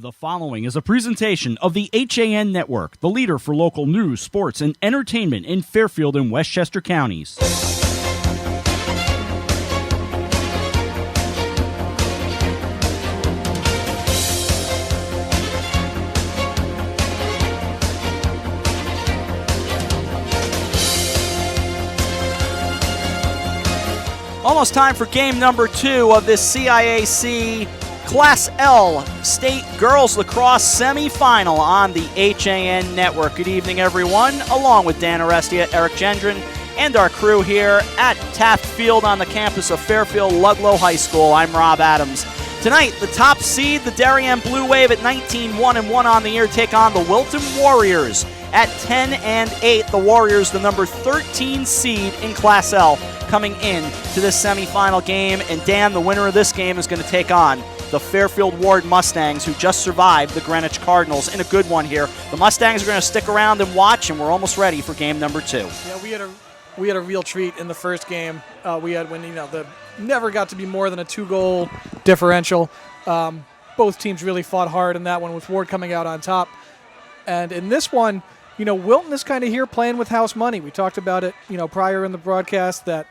The following is a presentation of the HAN Network, the leader for local news, sports, and entertainment in Fairfield and Westchester counties. Almost time for game number 2 of this CIAC Class L State Girls Lacrosse Semifinal on the HAN Network. Good evening, everyone. Along with Dan Arestia, Eric Gendron, and our crew here at Taft Field on the campus of Fairfield Ludlow High School. I'm Rob Adams. Tonight, the top seed, the Darien Blue Wave at 19-1-1 on the year, take on the Wilton Warriors at 10-8. The Warriors, the number 13 seed in Class L, coming in to this semifinal game. And Dan, the winner of this game, is going to take on the Fairfield Ward Mustangs, who just survived the Greenwich Cardinals in a good one here. The Mustangs are going to stick around and watch, and we're almost ready for game number 2. Yeah, we had a real treat in the first game. We had when the never got to be more than a 2-goal differential. Both teams really fought hard in that one, with Ward coming out on top. And in this one, Wilton is kind of here playing with house money. We talked about it, prior in the broadcast, that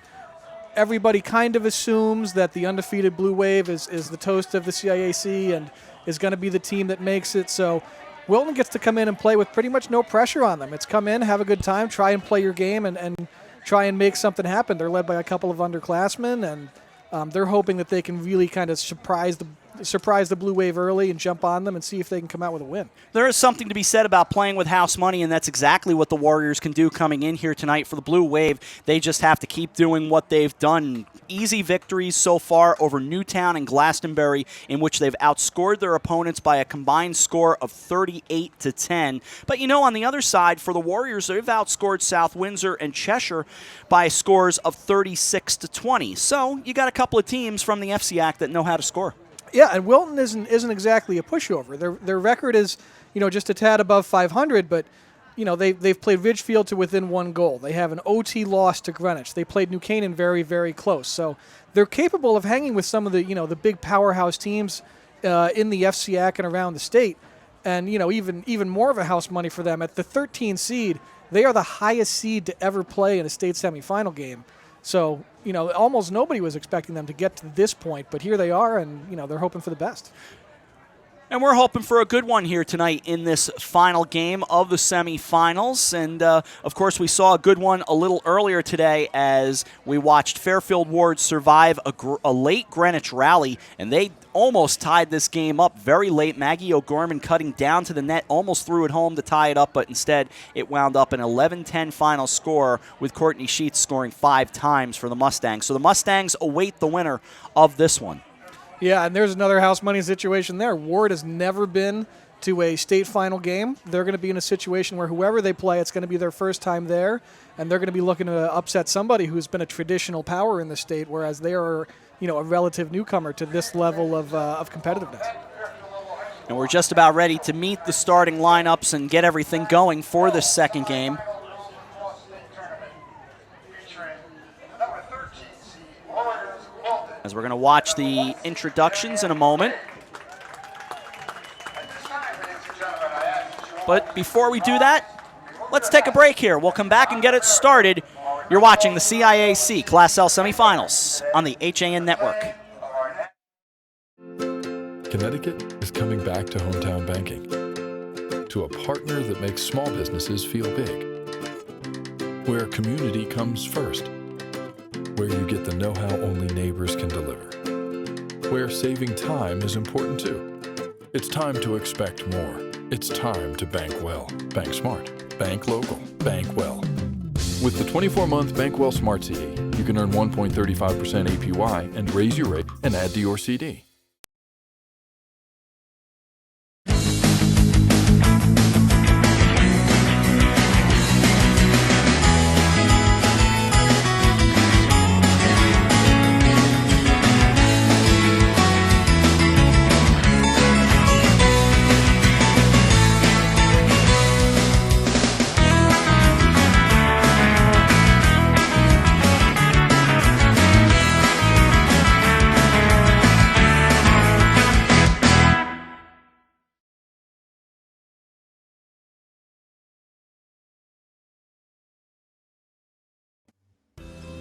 everybody kind of assumes that the undefeated Blue Wave is the toast of the CIAC and is going to be the team that makes it. So Wilton gets to come in and play with pretty much no pressure on them. It's come in, have a good time, try and play your game, and try and make something happen. They're led by a couple of underclassmen, and they're hoping that they can really kind of surprise the Blue Wave early and jump on them and see if they can come out with a win. There is something to be said about playing with house money, and that's exactly what the Warriors can do coming in here tonight. For the Blue Wave, they just have to keep doing what they've done. Easy victories so far over Newtown and Glastonbury, in which they've outscored their opponents by a combined score of 38-10. But on the other side, for the Warriors, they've outscored South Windsor and Cheshire by scores of 36-20. So you got a couple of teams from the CIAC that know how to score. Yeah, and Wilton isn't exactly a pushover. Their record is, just a tad above 500, but they've played Ridgefield to within 1 goal. They have an OT loss to Greenwich. They played New Canaan very, very close. So they're capable of hanging with some of the big powerhouse teams in the CIAC and around the state. And even more of a house money for them at the 13 seed. They are the highest seed to ever play in a state semifinal game. So, almost nobody was expecting them to get to this point, but here they are, and, they're hoping for the best. And we're hoping for a good one here tonight in this final game of the semifinals. And, of course, we saw a good one a little earlier today as we watched Fairfield Ward survive a late Greenwich rally, and they almost tied this game up very late. Maggie O'Gorman cutting down to the net, almost threw it home to tie it up, but instead it wound up an 11-10 final score, with Courtney Sheets scoring 5 times for the Mustangs. So the Mustangs await the winner of this one. Yeah, and there's another house money situation there. Ward has never been to a state final game. They're going to be in a situation where whoever they play, it's going to be their first time there, and they're going to be looking to upset somebody who's been a traditional power in the state, whereas they are, a relative newcomer to this level of competitiveness. And we're just about ready to meet the starting lineups and get everything going for this second game. As we're going to watch the introductions in a moment. But before we do that, let's take a break here. We'll come back and get it started. You're watching the CIAC Class L Semifinals on the HAN Network. Connecticut is coming back to hometown banking, to a partner that makes small businesses feel big, where community comes first, where you get the know-how only neighbors can deliver, where saving time is important too. It's time to expect more. It's time to bank well. Bank smart. Bank local. Bank well. With the 24-month Bank Well Smart CD, you can earn 1.35% APY and raise your rate and add to your CD.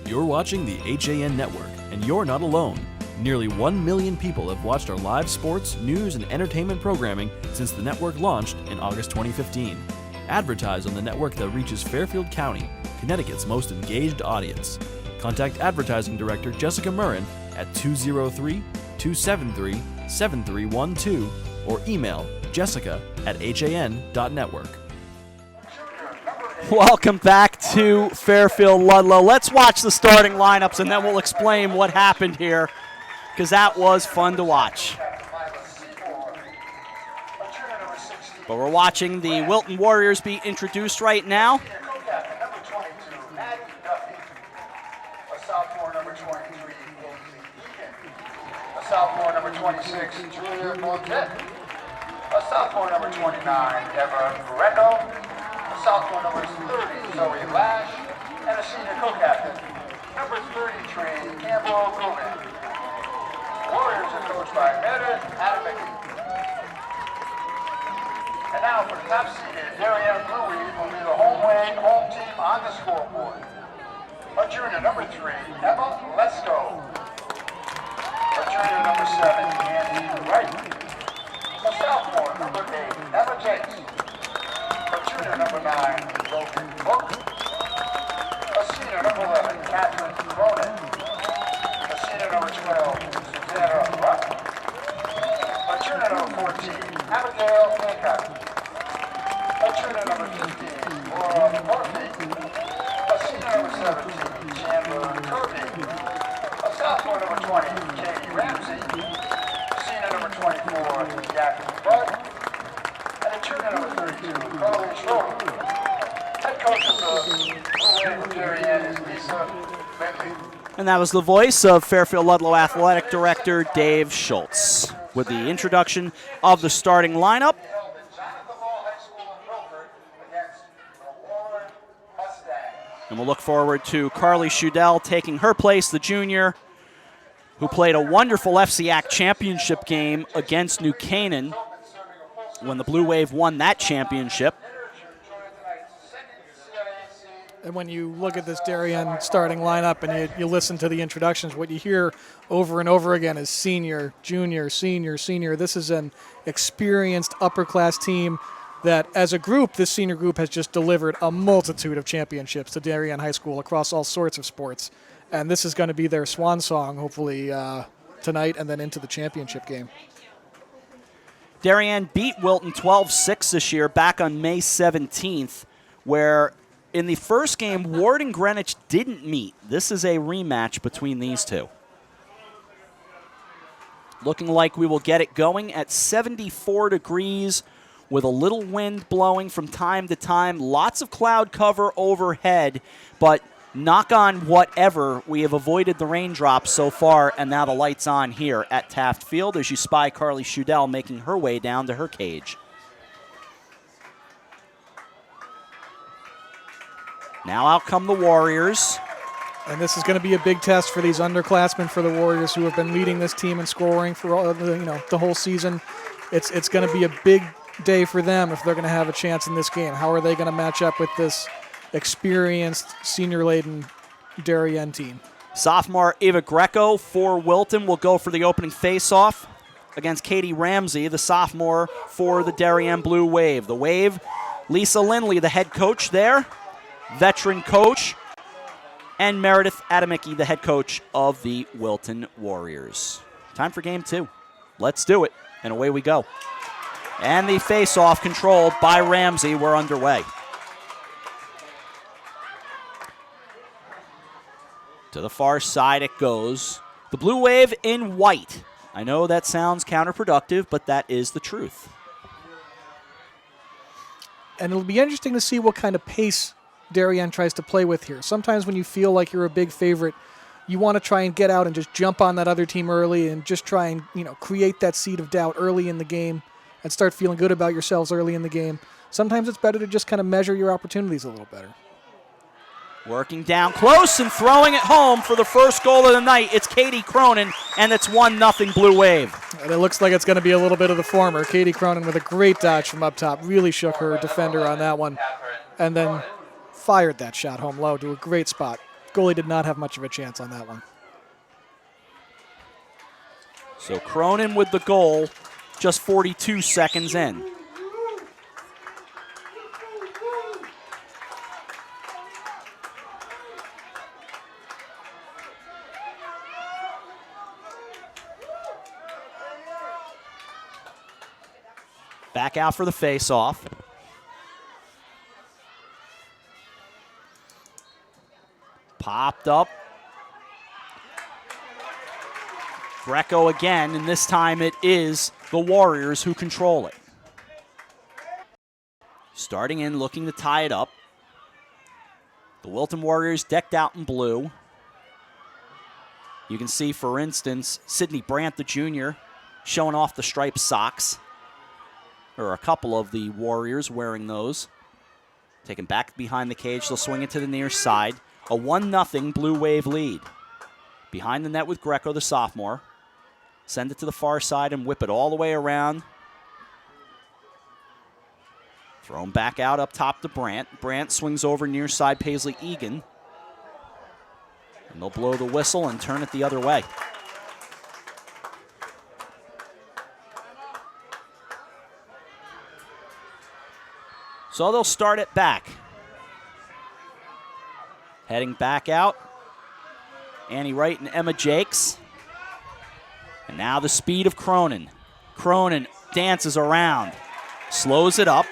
You're watching the HAN Network, and you're not alone. Nearly 1 million people have watched our live sports, news, and entertainment programming since the network launched in August 2015. Advertise on the network that reaches Fairfield County, Connecticut's most engaged audience. Contact Advertising Director Jessica Murrin at 203-273-7312 or email jessica@han.network. Welcome back to Fairfield Ludlow. Let's watch the starting lineups and then we'll explain what happened here, because that was fun to watch. But we're watching the Wilton Warriors be introduced right now. Sophomore number 26, Julia Montet. A sophomore number 29, Deborah Greco. A sophomore number 30, Zoe Lash. And a senior co-captain, number 33, Campbell Gomez. Warriors are coached by Meredith Adamicky. And now for the top-seeded Darien Blue Wave will be the home team on the scoreboard. A junior number 3, Emma Lesko. A junior number 7, Andy Wright. A sophomore number 8, Emma Jakes. A junior number 9, Logan Book. A senior number 11, Catherine Cronin. A senior number 12, Susanna Ruck. A junior number 14, Abigail Hancock. A junior number 15, Laura Murphy. A senior number 17, Chandler Kirby. A sophomore number 20, Katie Ramsey. Senior number 24, Jackie Budd. And a junior number 32, Carly Schroeder. Head coach of the Blue Wave Darien is Lisa Bentley. And that was the voice of Fairfield Ludlow Athletic Director Dave Schultz with the introduction of the starting lineup. And we'll look forward to Carly Schudel taking her place, the junior, who played a wonderful FCIAC championship game against New Canaan when the Blue Wave won that championship. And when you look at this Darien starting lineup and you listen to the introductions, what you hear over and over again is senior, junior, senior, senior. This is an experienced upper-class team that, as a group, this senior group has just delivered a multitude of championships to Darien High School across all sorts of sports. And this is going to be their swan song, hopefully, tonight and then into the championship game. Darien beat Wilton 12-6 this year back on May 17th, where in the first game, Ward and Greenwich didn't meet. This is a rematch between these two. Looking like we will get it going at 74 degrees with a little wind blowing from time to time. Lots of cloud cover overhead, but knock on whatever, we have avoided the raindrops so far, and now the light's on here at Taft Field as you spy Carly Schudel making her way down to her cage. Now out come the Warriors. And this is going to be a big test for these underclassmen for the Warriors who have been leading this team in scoring for the whole season. It's going to be a big day for them if they're going to have a chance in this game. How are they going to match up with this experienced, senior-laden Darien team? Sophomore Eva Greco for Wilton will go for the opening face-off against Katie Ramsey, the sophomore for the Darien Blue Wave. The Wave, Lisa Lindley, the head coach there, veteran coach, and Meredith Adamicky, the head coach of the Wilton Warriors. Time for game 2. Let's do it, and away we go. And the face-off controlled by Ramsey. We're underway. To the far side it goes. The Blue Wave in white. I know that sounds counterproductive, but that is the truth. And it'll be interesting to see what kind of pace Darien tries to play with here. Sometimes when you feel like you're a big favorite, you want to try and get out and just jump on that other team early and just try and create that seed of doubt early in the game and start feeling good about yourselves early in the game. Sometimes it's better to just kind of measure your opportunities a little better. Working down close and throwing it home for the first goal of the night. It's Katie Cronin, and it's 1-0 Blue Wave. And it looks like it's going to be a little bit of the former. Katie Cronin with a great dodge from up top. Really shook her defender on that one. And then fired that shot home low to a great spot. Goalie did not have much of a chance on that one. So Cronin with the goal, just 42 seconds in. Back out for the face-off. Popped up. Greco again, and this time it is the Warriors who control it. Starting in, looking to tie it up. The Wilton Warriors decked out in blue. You can see, for instance, Sidney Brandt, the junior, showing off the striped socks. There are a couple of the Warriors wearing those. Taken back behind the cage, they'll swing it to the near side. A 1-0 Blue Wave lead. Behind the net with Greco, the sophomore. Send it to the far side and whip it all the way around. Thrown back out up top to Brandt. Brandt swings over near side Paisley Egan. And they'll blow the whistle and turn it the other way. So they'll start it back. Heading back out, Annie Wright and Emma Jakes. And now the speed of Cronin. Cronin dances around, slows it up.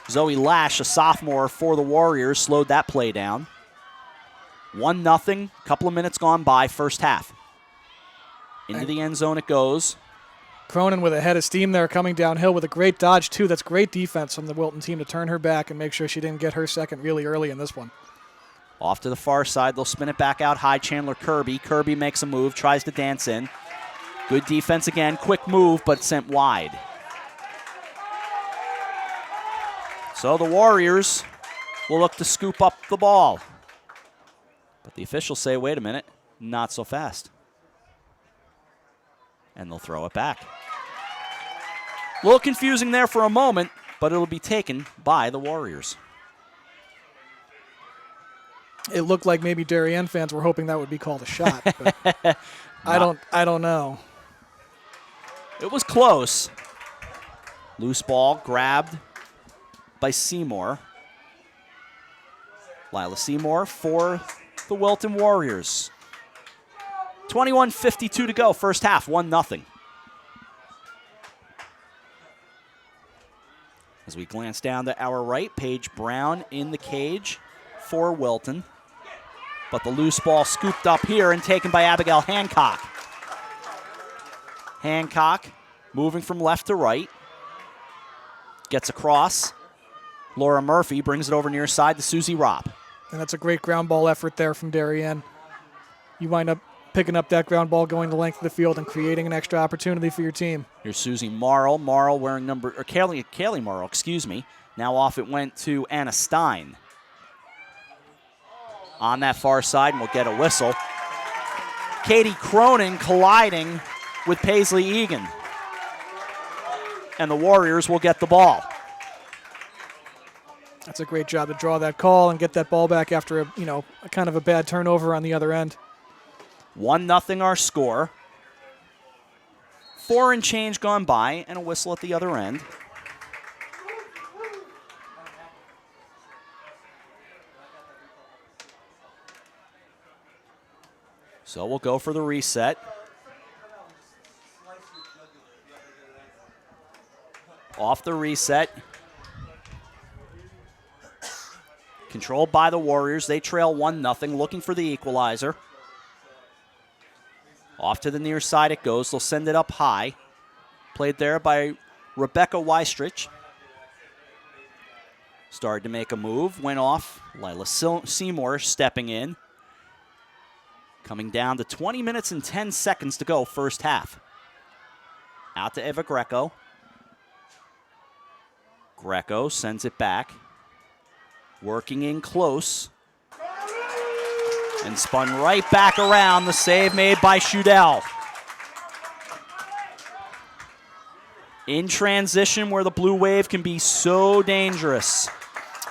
Zoe Lash, a sophomore for the Warriors, slowed that play down. 1-0, couple of minutes gone by, first half. Into the end zone it goes. Cronin with a head of steam there, coming downhill with a great dodge, too. That's great defense from the Wilton team to turn her back and make sure she didn't get her second really early in this one. Off to the far side, they'll spin it back out high. Chandler Kirby. Kirby makes a move, tries to dance in. Good defense again, quick move, but sent wide. So the Warriors will look to scoop up the ball. But the officials say, wait a minute, not so fast. And they'll throw it back. A little confusing there for a moment, but it'll be taken by the Warriors. It looked like maybe Darien fans were hoping that would be called a shot, but I don't know. It was close. Loose ball grabbed by Seymour. Lila Seymour for the Wilton Warriors. 21:52 to go, first half, 1-0. As we glance down to our right, Paige Brown in the cage for Wilton. But the loose ball scooped up here and taken by Abigail Hancock. Hancock moving from left to right. Gets across. Laura Murphy brings it over near side to Susie Robb. And that's a great ground ball effort there from Darien. You wind up picking up that ground ball, going the length of the field, and creating an extra opportunity for your team. Here's Susie Marl. Marl wearing Kaylee Marl, excuse me. Now off it went to Anna Stein. On that far side, and we'll get a whistle. Katie Cronin colliding with Paisley Egan. And the Warriors will get the ball. That's a great job to draw that call and get that ball back after a kind of a bad turnover on the other end. 1-0 our score. 4 and change gone by, and a whistle at the other end. So we'll go for the reset. Off the reset. Controlled by the Warriors. They trail 1-0, looking for the equalizer. Off to the near side it goes. They'll send it up high. Played there by Rebecca Weistrich. Started to make a move. Went off. Lila Seymour stepping in. Coming down to 20 minutes and 10 seconds to go, first half. Out to Eva Greco. Greco sends it back. Working in close. And spun right back around. The save made by Shudell. In transition where the Blue Wave can be so dangerous.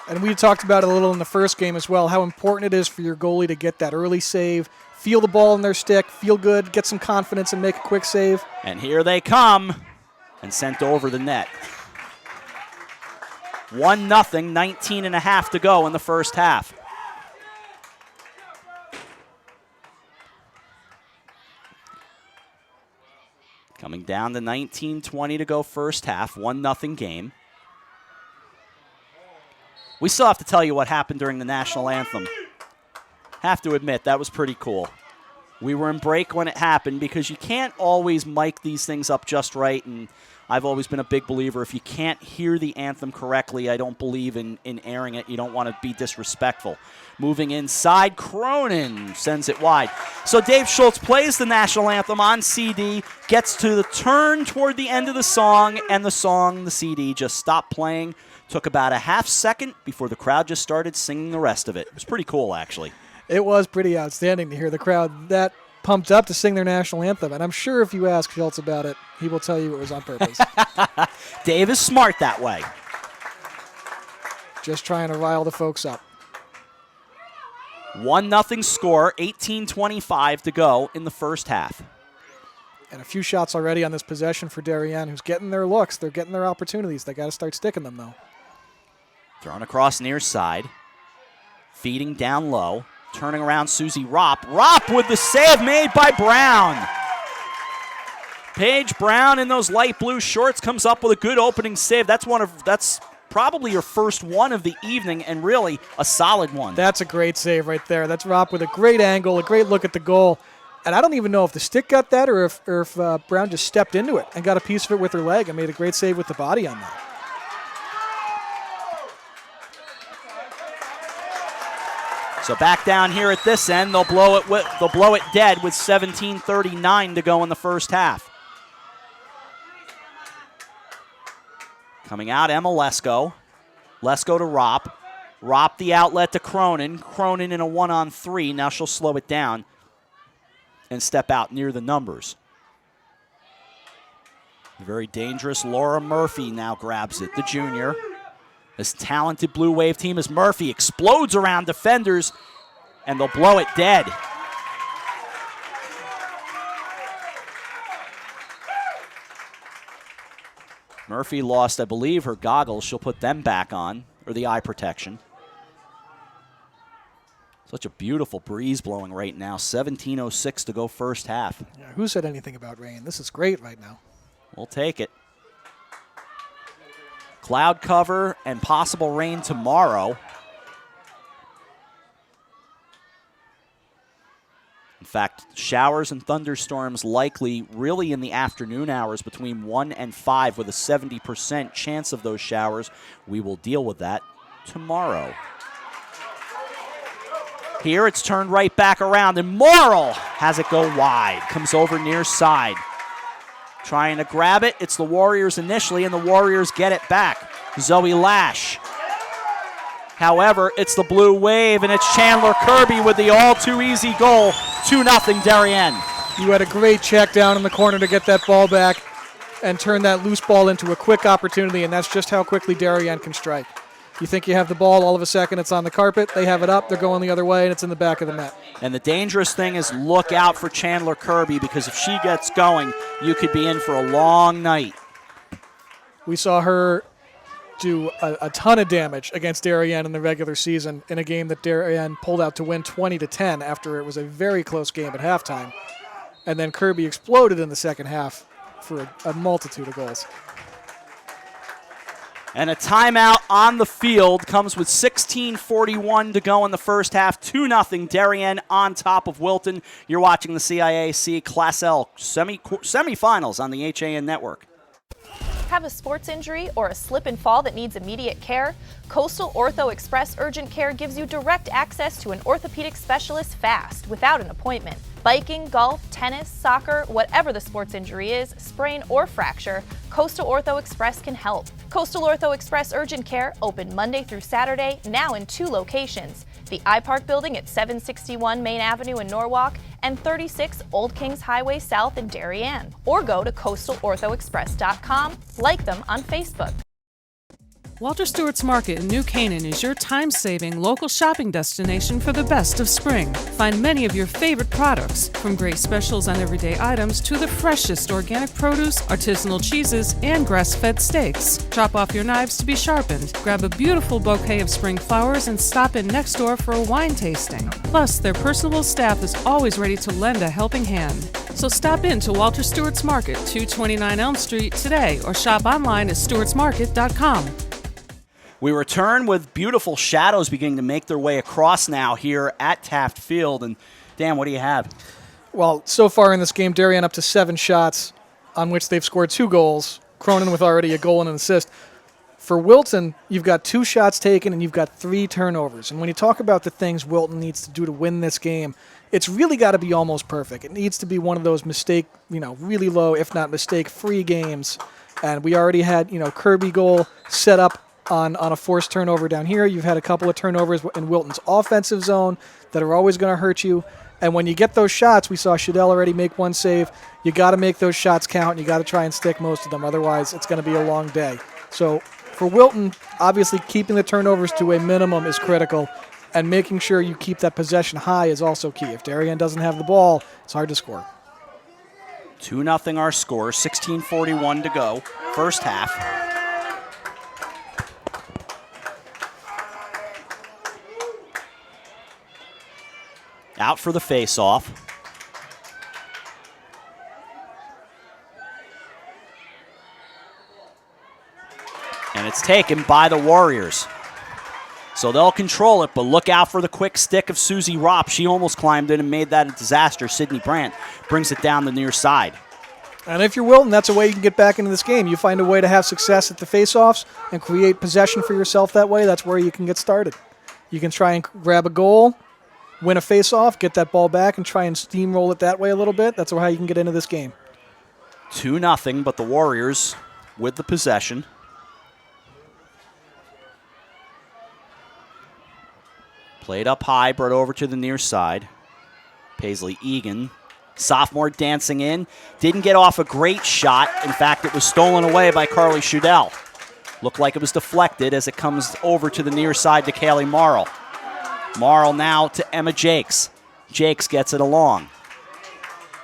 And we talked about it a little in the first game as well, how important it is for your goalie to get that early save, feel the ball in their stick, feel good, get some confidence, and make a quick save. And here they come, and sent over the net. 1-0, 19 and a half to go in the first half. Coming down to 19-20 to go first half, 1-0 game. We still have to tell you what happened during the national anthem. Have to admit, that was pretty cool. We were in break when it happened because you can't always mic these things up just right, and I've always been a big believer if you can't hear the anthem correctly, I don't believe in airing it. You don't want to be disrespectful. Moving inside, Cronin sends it wide. So Dave Schultz plays the national anthem on CD, gets to the turn toward the end of the song, and the CD, just stopped playing. Took about a half second before the crowd just started singing the rest of it. It was pretty cool, actually. It was pretty outstanding to hear the crowd that pumped up to sing their national anthem. And I'm sure if you ask Schultz about it, he will tell you it was on purpose. Dave is smart that way. Just trying to rile the folks up. 1-0 score, 18:25 to go in the first half. And a few shots already on this possession for Darien, who's getting their looks. They're getting their opportunities. They got to start sticking them, though. Thrown across near side. Feeding down low. Turning around, Susie Ropp. Ropp with the save made by Brown. Paige Brown in those light blue shorts comes up with a good opening save. That's probably your first one of the evening, and really a solid one. That's a great save right there. That's Ropp with a great angle, a great look at the goal. And I don't even know if the stick got that or if Brown just stepped into it and got a piece of it with her leg and made a great save with the body on that. So back down here at this end, they'll blow it dead with 17:39 to go in the first half. Coming out, Emma Lesko. Lesko to Ropp. Ropp the outlet to Cronin. Cronin in a 1-on-3. Now she'll slow it down and step out near the numbers. The very dangerous Laura Murphy now grabs it, the junior. This talented Blue Wave team as Murphy explodes around defenders, and they'll blow it dead. Murphy lost, I believe, her goggles. She'll put them back on, or the eye protection. Such a beautiful breeze blowing right now. 17:06 to go first half. Yeah, who said anything about rain? This is great right now. We'll take it. Cloud cover and possible rain tomorrow. In fact, showers and thunderstorms likely really in the afternoon hours between 1 and 5 with a 70% chance of those showers. We will deal with that tomorrow. Here it's turned right back around, and Morrill has it go wide. Comes over near side. Trying to grab it. It's the Warriors initially, and the Warriors get it back. Zoe Lash. However, it's the Blue Wave, and it's Chandler Kirby with the all-too-easy goal. 2-0 Darien. You had a great check down in the corner to get that ball back and turn that loose ball into a quick opportunity, and that's just how quickly Darien can strike. You think you have the ball, all of a second it's on the carpet, they have it up, they're going the other way, and it's in the back of the net. And the dangerous thing is look out for Chandler Kirby, because if she gets going, you could be in for a long night. We saw her do a ton of damage against Darien in the regular season in a game that Darien pulled out to win 20-10 after it was a very close game at halftime. And then Kirby exploded in the second half for a multitude of goals. And a timeout on the field comes with 16:41 to go in the first half. 2-0 Darien on top of Wilton. You're watching the CIAC Class L semifinals on the HAN network. Have a sports injury or a slip and fall that needs immediate care? Coastal Ortho Express Urgent Care gives you direct access to an orthopedic specialist fast, without an appointment. Biking, golf, tennis, soccer, whatever the sports injury is, sprain or fracture, Coastal Ortho Express can help. Coastal Ortho Express Urgent Care, open Monday through Saturday, now in 2 locations. The iPark building at 761 Main Avenue in Norwalk and 36 Old Kings Highway South in Darien. Or go to coastalorthoexpress.com, like them on Facebook. Walter Stewart's Market in New Canaan is your time-saving local shopping destination for the best of spring. Find many of your favorite products, from great specials on everyday items to the freshest organic produce, artisanal cheeses, and grass-fed steaks. Drop off your knives to be sharpened, grab a beautiful bouquet of spring flowers, and stop in next door for a wine tasting. Plus, their personable staff is always ready to lend a helping hand. So stop in to Walter Stewart's Market, 229 Elm Street today, or shop online at stewartsmarket.com. We return with beautiful shadows beginning to make their way across now here at Taft Field. And Dan, what do you have? Well, so far in this game, Darien up to 7 shots, on which they've scored 2 goals. Cronin with already a goal and an assist. For Wilton, you've got 2 shots taken and you've got 3 turnovers. And when you talk about the things Wilton needs to do to win this game, it's really got to be almost perfect. It needs to be one of those really low, if not mistake-free games. And we already had, Kirby goal set up on a forced turnover down here. You've had a couple of turnovers in Wilton's offensive zone that are always going to hurt you. And when you get those shots, we saw Shadell already make 1 save. You got to make those shots count, and you got to try and stick most of them. Otherwise, it's going to be a long day. So for Wilton, obviously keeping the turnovers to a minimum is critical, and making sure you keep that possession high is also key. If Darien doesn't have the ball, it's hard to score. 2-0 our score, 16:41 to go, first half. Out for the face-off. And it's taken by the Warriors. So they'll control it, but look out for the quick stick of Susie Ropp. She almost climbed in and made that a disaster. Sydney Brandt brings it down the near side. And if you're Wilton, that's a way you can get back into this game. You find a way to have success at the face-offs and create possession for yourself that way. That's where you can get started. You can try and grab a goal, win a face-off, get that ball back, and try and steamroll it that way a little bit. That's how you can get into this game. 2-0, but the Warriors with the possession. Played up high, brought over to the near side. Paisley Egan, sophomore, dancing in. Didn't get off a great shot. In fact, it was stolen away by Carly Shadell. Looked like it was deflected as it comes over to the near side to Kaylee Marl. Marl now to Emma Jakes. Jakes gets it along.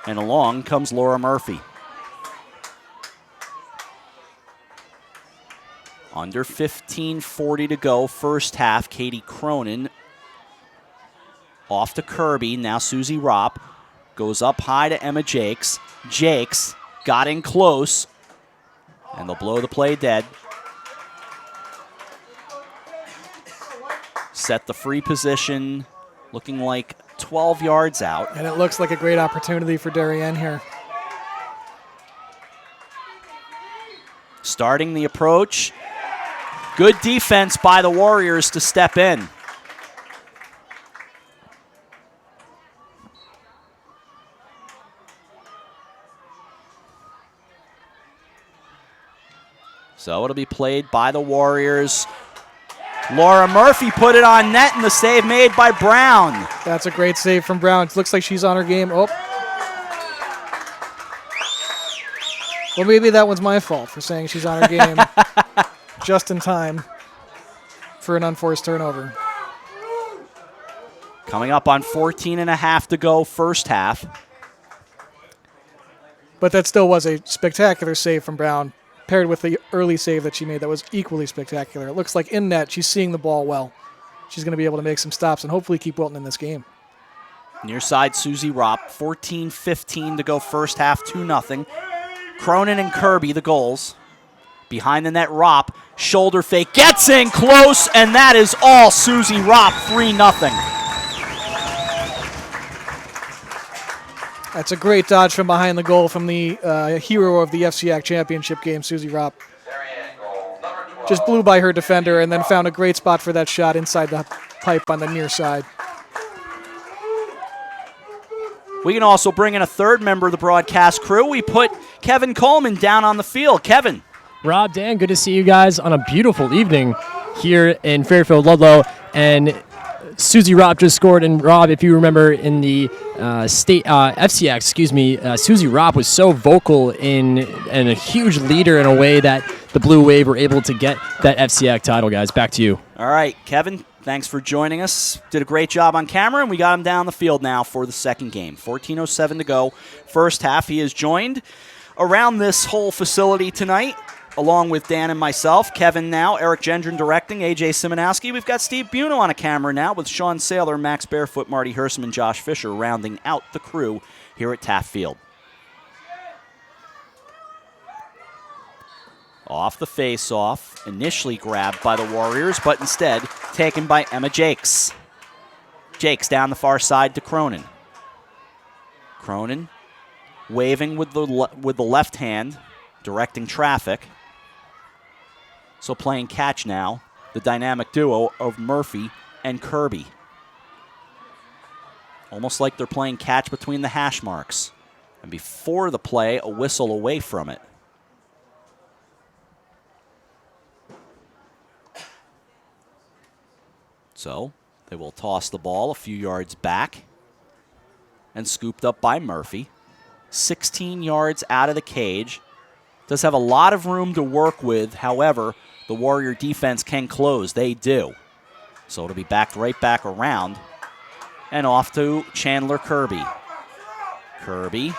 And along comes Laura Murphy. Under 15:40 to go, first half. Katie Cronin off to Kirby. Now Susie Ropp goes up high to Emma Jakes. Jakes got in close, and they'll blow the play dead. Set the free position, looking like 12 yards out. And it looks like a great opportunity for Darien here. Starting the approach. Good defense by the Warriors to step in. So it'll be played by the Warriors. Laura Murphy put it on net, and the save made by Brown. That's a great save from Brown. It looks like she's on her game. Oh. Well, maybe that one's my fault for saying she's on her game just in time for an unforced turnover. Coming up on 14.5 to go, first half. But that still was a spectacular save from Brown, paired with the early save that she made that was equally spectacular. It looks like in net, she's seeing the ball well. She's going to be able to make some stops and hopefully keep Wilton in this game. Near side, Susie Ropp. 14:15 to go first half, 2-0. Cronin and Kirby, the goals. Behind the net, Ropp. Shoulder fake, gets in close, and that is all Susie Ropp, 3-0. That's a great dodge from behind the goal from the hero of the CIAC championship game, Susie Ropp. Just blew by her defender and then found a great spot for that shot inside the pipe on the near side. We can also bring in a third member of the broadcast crew. We put Kevin Coleman down on the field. Kevin. Rob, Dan, good to see you guys on a beautiful evening here in Fairfield, Ludlow. And Susie Ropp just scored, and Rob, if you remember in the FCX, Susie Ropp was so vocal and a huge leader in a way that the Blue Wave were able to get that FCIAC title, guys. Back to you. All right, Kevin, thanks for joining us. Did a great job on camera, and we got him down the field now for the second game. 14:07 to go. First half, he is joined around this whole facility tonight, along with Dan and myself. Kevin now, Eric Gendron directing, AJ Simonowski. We've got Steve Buno on a camera now with Sean Saylor, Max Barefoot, Marty Herseman, Josh Fisher rounding out the crew here at Taft Field. Off the face-off, initially grabbed by the Warriors, but instead taken by Emma Jakes. Jakes down the far side to Cronin. Cronin waving with the left hand, directing traffic. So playing catch now, the dynamic duo of Murphy and Kirby. Almost like they're playing catch between the hash marks. And before the play, a whistle away from it. So they will toss the ball a few yards back and scooped up by Murphy. 16 yards out of the cage. Does have a lot of room to work with. However, the Warrior defense can close. They do. So it'll be backed right back around and off to Chandler Kirby. Kirby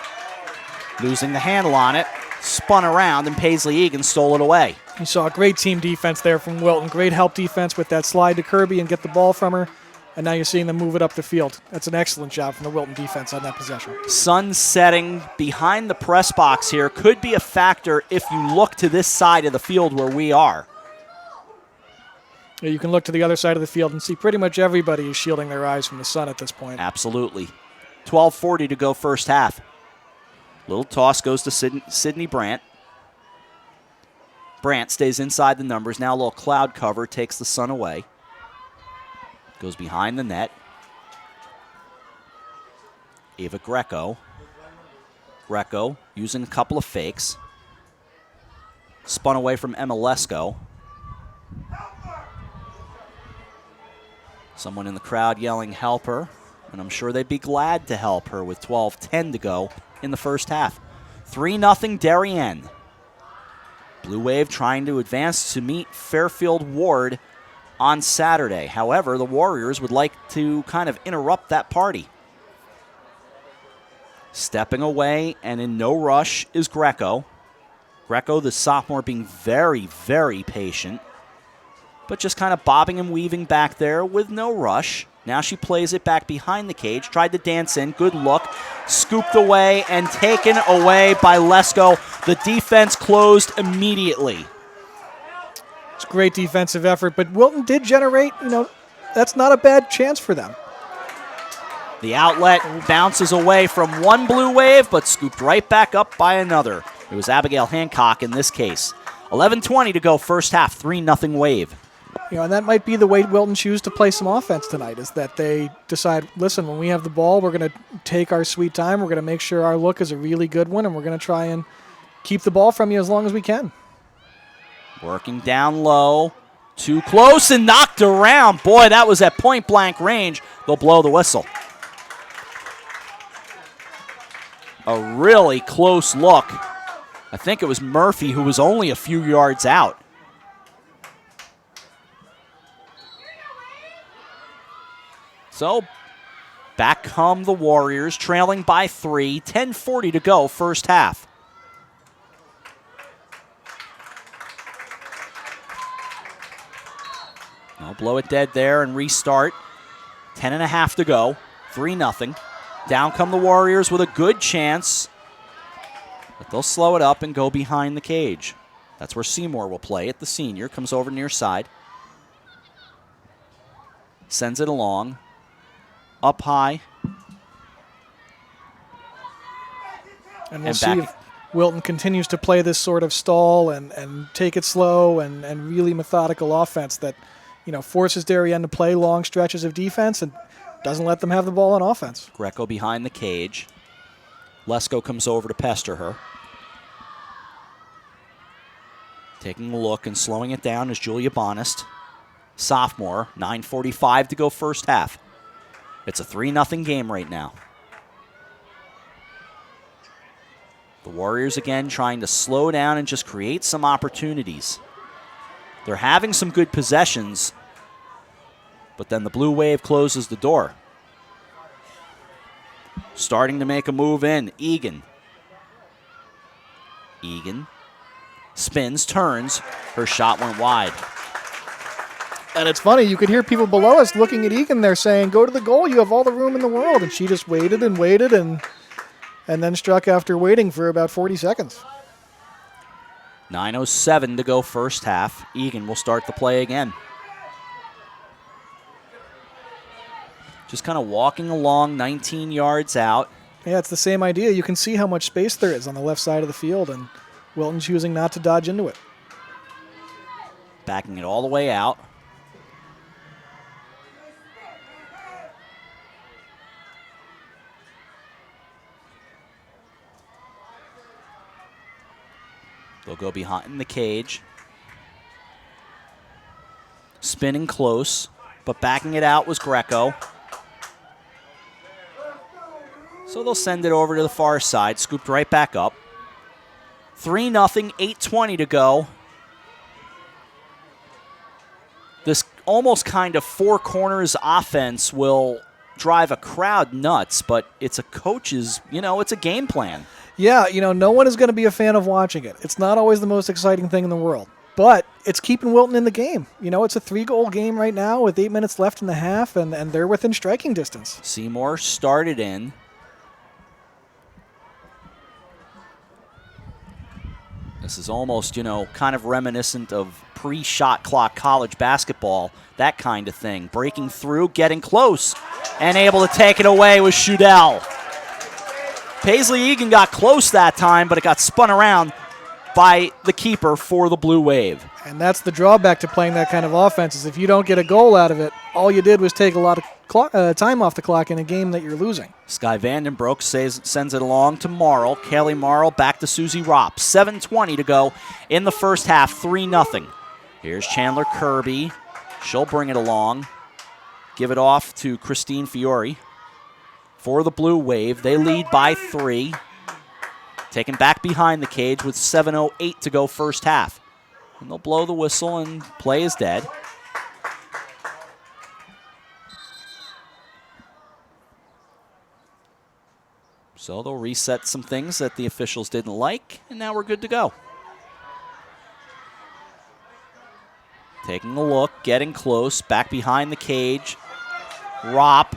losing the handle on it, spun around, and Paisley Egan stole it away. You saw a great team defense there from Wilton. Great help defense with that slide to Kirby and get the ball from her. And now you're seeing them move it up the field. That's an excellent job from the Wilton defense on that possession. Sun setting behind the press box here could be a factor if you look to this side of the field where we are. Yeah, you can look to the other side of the field and see pretty much everybody is shielding their eyes from the sun at this point. Absolutely. 12:40 to go first half. Little toss goes to Sydney Brandt. Brandt stays inside the numbers. Now a little cloud cover takes the sun away. Goes behind the net. Ava Greco. Greco using a couple of fakes. Spun away from Emma Lesko. Someone in the crowd yelling, help her. And I'm sure they'd be glad to help her with 12:10 to go in the first half. 3-0 Darien. Blue Wave trying to advance to meet Fairfield Ward on Saturday. However, the Warriors would like to kind of interrupt that party. Stepping away and in no rush is Greco. Greco, the sophomore, being very, very patient, but just kind of bobbing and weaving back there with no rush. Now she plays it back behind the cage, tried to dance in, good look, scooped away and taken away by Lesko. The defense closed immediately. It's a great defensive effort, but Wilton did generate, that's not a bad chance for them. The outlet bounces away from one Blue Wave, but scooped right back up by another. It was Abigail Hancock in this case. 11:20 to go first half, 3-0 Wave. And that might be the way Wilton choose to play some offense tonight, is that they decide, listen, when we have the ball, we're going to take our sweet time. We're going to make sure our look is a really good one, and we're going to try and keep the ball from you as long as we can. Working down low. Too close and knocked around. Boy, that was at point-blank range. They'll blow the whistle. A really close look. I think it was Murphy who was only a few yards out. So, back come the Warriors, trailing by 3, 10:40 to go, first half. I'll blow it dead there and restart. 10:30 to go, 3-0. Down come the Warriors with a good chance, but they'll slow it up and go behind the cage. That's where Seymour will play it. The senior comes over near side. Sends it along. Up high. And we'll see if Wilton continues to play this sort of stall and take it slow and really methodical offense that, forces Darien to play long stretches of defense and doesn't let them have the ball on offense. Greco behind the cage. Lesko comes over to pester her. Taking a look and slowing it down is Julia Bonist. Sophomore, 9:45 to go first half. It's a 3-0 game right now. The Warriors again trying to slow down and just create some opportunities. They're having some good possessions, but then the Blue Wave closes the door. Starting to make a move in. Egan spins, turns. Her shot went wide. And it's funny, you could hear people below us looking at Egan there saying, go to the goal, you have all the room in the world. And she just waited and waited and then struck after waiting for about 40 seconds. 9:07 to go first half. Egan will start the play again. Just kind of walking along 19 yards out. Yeah, it's the same idea. You can see how much space there is on the left side of the field, and Wilton choosing not to dodge into it. Backing it all the way out. They'll go behind the cage. Spinning close, but backing it out was Greco. So they'll send it over to the far side, scooped right back up. 3-0, 8:20 to go. This almost kind of four corners offense will drive a crowd nuts, but it's a coach's, it's a game plan. Yeah, no one is going to be a fan of watching it. It's not always the most exciting thing in the world, but it's keeping Wilton in the game. It's a 3-goal game right now with 8 minutes left in the half, and they're within striking distance. Seymour started in. This is almost, kind of reminiscent of pre-shot clock college basketball, that kind of thing. Breaking through, getting close, and able to take it away with Shudell. Paisley Egan got close that time, but it got spun around by the keeper for the Blue Wave. And that's the drawback to playing that kind of offense, is if you don't get a goal out of it, all you did was take a lot of time off the clock in a game that you're losing. Sky Vandenbroek sends it along to Marl. Kelly Marl back to Susie Ropp. 7:20 to go in the first half, 3-0. Here's Chandler Kirby. She'll bring it along. Give it off to Christine Fiore. For the Blue Wave, they lead by 3. Taken back behind the cage with 7:08 to go first half. And they'll blow the whistle and play is dead. So they'll reset some things that the officials didn't like, and now we're good to go. Taking a look, getting close, back behind the cage. Ropp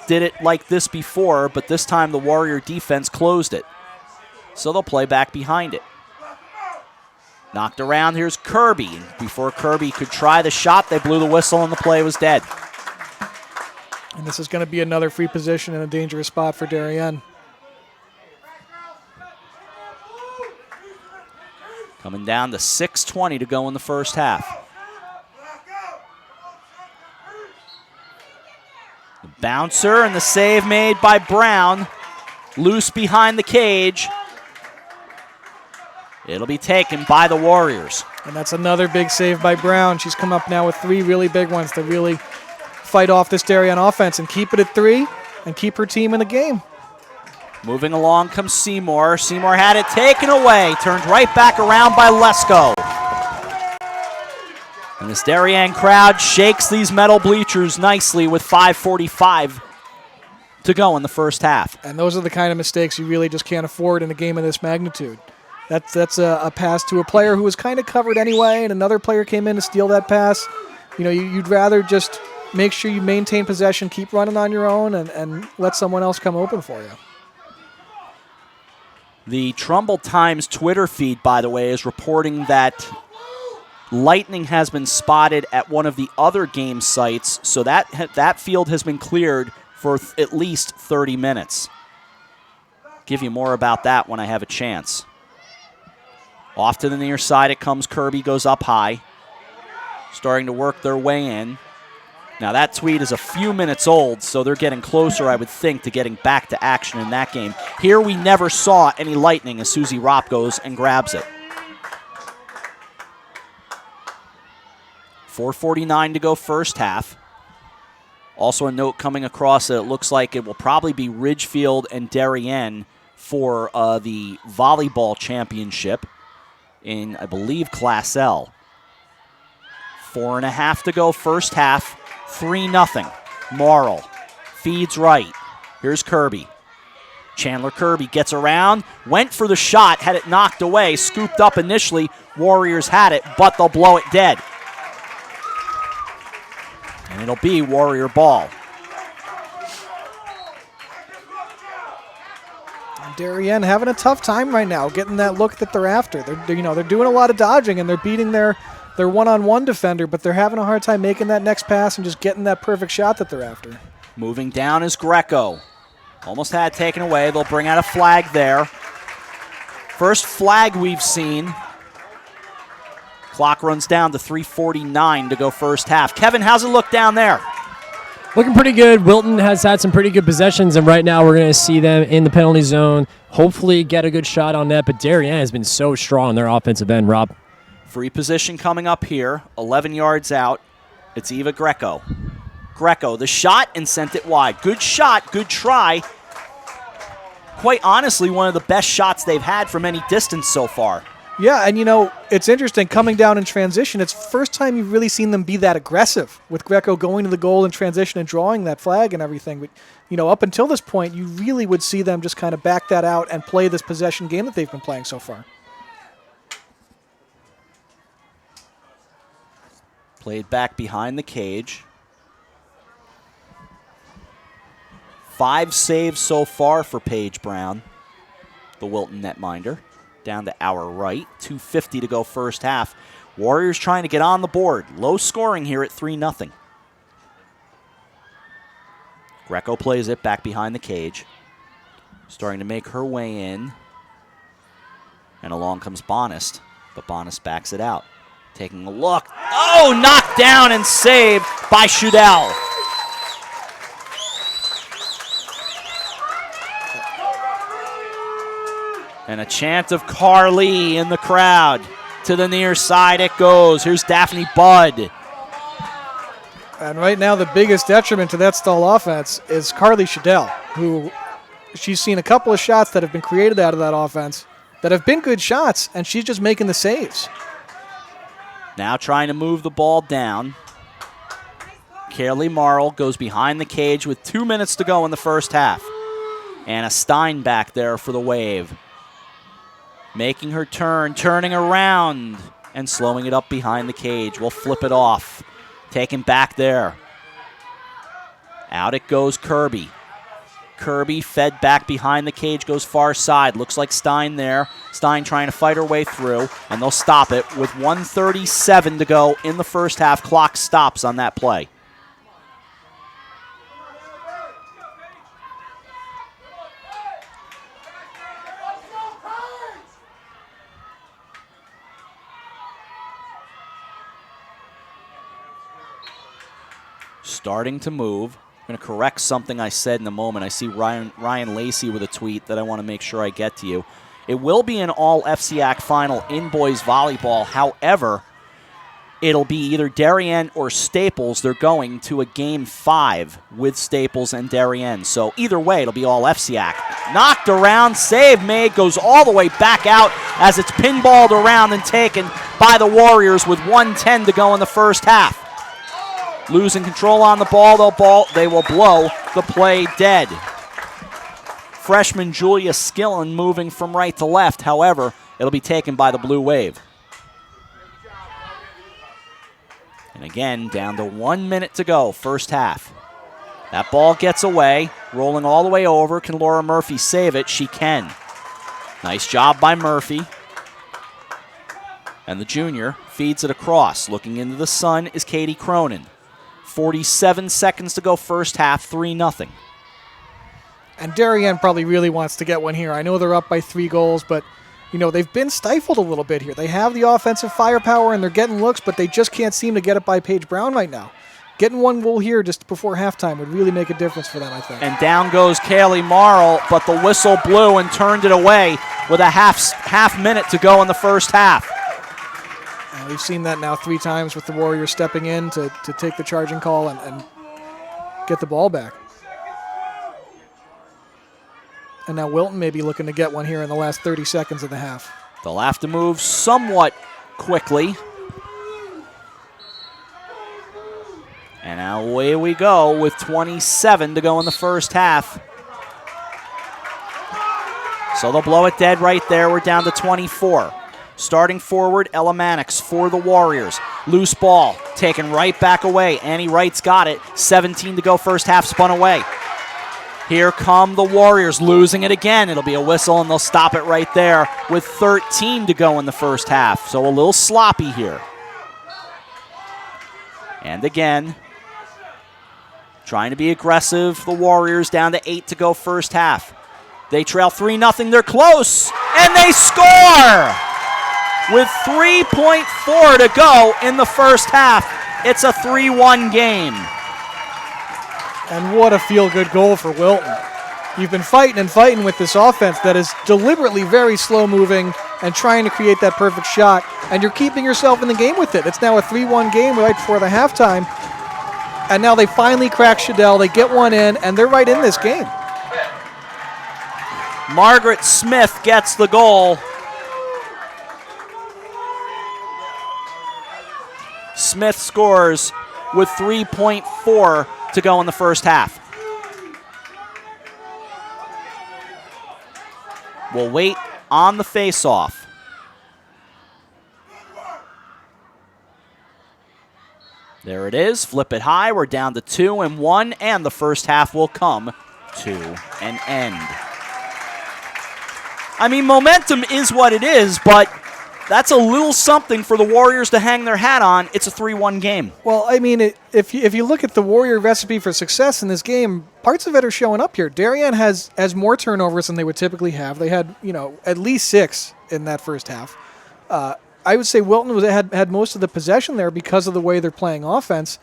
did it like this before, but this time the Warrior defense closed it. So they'll play back behind it. Knocked around, here's Kirby. And before Kirby could try the shot, they blew the whistle and the play was dead. And this is going to be another free position in a dangerous spot for Darien. Coming down to 6:20 to go in the first half. The bouncer and the save made by Brown. Loose behind the cage. It'll be taken by the Warriors. And that's another big save by Brown. She's come up now with 3 really big ones to really fight off this Darien offense and keep it at 3 and keep her team in the game. Moving along comes Seymour. Seymour had it taken away. Turned right back around by Lesko. And this Darien crowd shakes these metal bleachers nicely with 5:45 to go in the first half. And those are the kind of mistakes you really just can't afford in a game of this magnitude. That's a pass to a player who was kind of covered anyway, and another player came in to steal that pass. You'd rather just make sure you maintain possession, keep running on your own, and let someone else come open for you. The Trumbull Times Twitter feed, by the way, is reporting that lightning has been spotted at one of the other game sites, so that field has been cleared for at least 30 minutes. Give you more about that when I have a chance. Off to the near side it comes. Kirby goes up high. Starting to work their way in. Now that tweet is a few minutes old, so they're getting closer, I would think, to getting back to action in that game. Here we never saw any lightning as Susie Ropp goes and grabs it. 4:49 to go first half. Also a note coming across that it looks like it will probably be Ridgefield and Darien for the volleyball championship in, I believe, Class L. 4.5 to go first half, 3-0. Morrill feeds right. Here's Kirby. Chandler Kirby gets around, went for the shot, had it knocked away, scooped up initially. Warriors had it, but they'll blow it dead. And it'll be Warrior ball. Darien having a tough time right now, getting that look that they're after. They're doing a lot of dodging and they're beating their one-on-one defender, but they're having a hard time making that next pass and just getting that perfect shot that they're after. Moving down is Greco. Almost had it taken away. They'll bring out a flag there. First flag we've seen. Clock runs down to 3:49 to go first half. Kevin, how's it look down there? Looking pretty good. Wilton has had some pretty good possessions, and right now we're going to see them in the penalty zone. Hopefully get a good shot on net, but Darien has been so strong on their offensive end, Rob. Free position coming up here, 11 yards out. It's Eva Greco. Greco, the shot, and sent it wide. Good shot, good try. Quite honestly, one of the best shots they've had from any distance so far. Yeah, and it's interesting coming down in transition. It's the first time you've really seen them be that aggressive with Greco going to the goal in transition and drawing that flag and everything. But, up until this point, you really would see them just kind of back that out and play this possession game that they've been playing so far. Played back behind the cage. 5 saves so far for Paige Brown, the Wilton netminder. Down to our right, 2:50 to go first half. Warriors trying to get on the board. Low scoring here at 3-0. Greco plays it back behind the cage. Starting to make her way in. And along comes Bonist, but Bonist backs it out. Taking a look. Oh, knocked down and saved by Shudell. And a chant of Carly in the crowd. To the near side it goes. Here's Daphne Budd. And right now the biggest detriment to that stall offense is Carly Shadell, who she's seen a couple of shots that have been created out of that offense that have been good shots, and she's just making the saves. Now trying to move the ball down. Kaylee Morrill goes behind the cage with 2 minutes to go in the first half. Anna Stein back there for the Wave. Making her turn, turning around, and slowing it up behind the cage. We'll flip it off. Taken back there. Out it goes Kirby. Kirby fed back behind the cage, goes far side. Looks like Stein there. Stein trying to fight her way through, and they'll stop it with 1:37 to go in the first half. Clock stops on that play. Starting to move. I'm going to correct something I said in a moment. I see Ryan Lacey with a tweet that I want to make sure I get to you. It will be an all FCIAC final in boys volleyball. However, it'll be either Darien or Staples. They're going to a game 5 with Staples and Darien. So either way, it'll be all FCIAC. Knocked around, save made, goes all the way back out as it's pinballed around and taken by the Warriors with 1:10 to go in the first half. Losing control on the ball, they will blow the play dead. Freshman Julia Skillen moving from right to left. However, it'll be taken by the Blue Wave. And again, down to 1 minute to go, first half. That ball gets away, rolling all the way over. Can Laura Murphy save it? She can. Nice job by Murphy. And the junior feeds it across. Looking into the sun is Katie Cronin. 47 seconds to go first half, 3-0. And Darien probably really wants to get one here. I know they're up by 3 goals, but they've been stifled a little bit here. They have the offensive firepower and they're getting looks, but they just can't seem to get it by Paige Brown right now. Getting one goal here just before halftime would really make a difference for them, I think. And down goes Kaylee Morrill, but the whistle blew and turned it away with a half minute to go in the first half. And we've seen that now 3 times with the Warriors stepping in to take the charging call and get the ball back. and now Wilton may be looking to get one here in the last 30 seconds of the half. They'll have to move somewhat quickly. And now away we go with 27 to go in the first half. So they'll blow it dead right there. We're down to 24. Starting forward, Ella Mannix for the Warriors. Loose ball, taken right back away. Annie Wright's got it. 17 to go, first half spun away. Here come the Warriors, losing it again. It'll be a whistle, and they'll stop it right there with 13 to go in the first half. So a little sloppy here. And again, trying to be aggressive, the Warriors down to 8 to go first half. They trail 3-0, they're close, and they score! With 3.4 to go in the first half, it's a 3-1 game. And what a feel-good goal for Wilton. You've been fighting and fighting with this offense that is deliberately very slow-moving and trying to create that perfect shot, and you're keeping yourself in the game with it. It's now a 3-1 game right before the halftime, and now they finally crack Shadell. They get one in, and they're right in this game. Margaret Smith gets the goal. Smith scores with 3.4 to go in the first half. We'll wait on the face-off. There it is. Flip it high. We're down to 2-1, and the first half will come to an end. I mean, momentum is what it is, but that's a little something for the Warriors to hang their hat on. It's a 3-1 game. Well, I mean, if you look at the Warrior recipe for success in this game, parts of it are showing up here. Darien has more turnovers than they would typically have. They had, at least 6 in that first half. I would say Wilton had most of the possession there because of the way they're playing offense.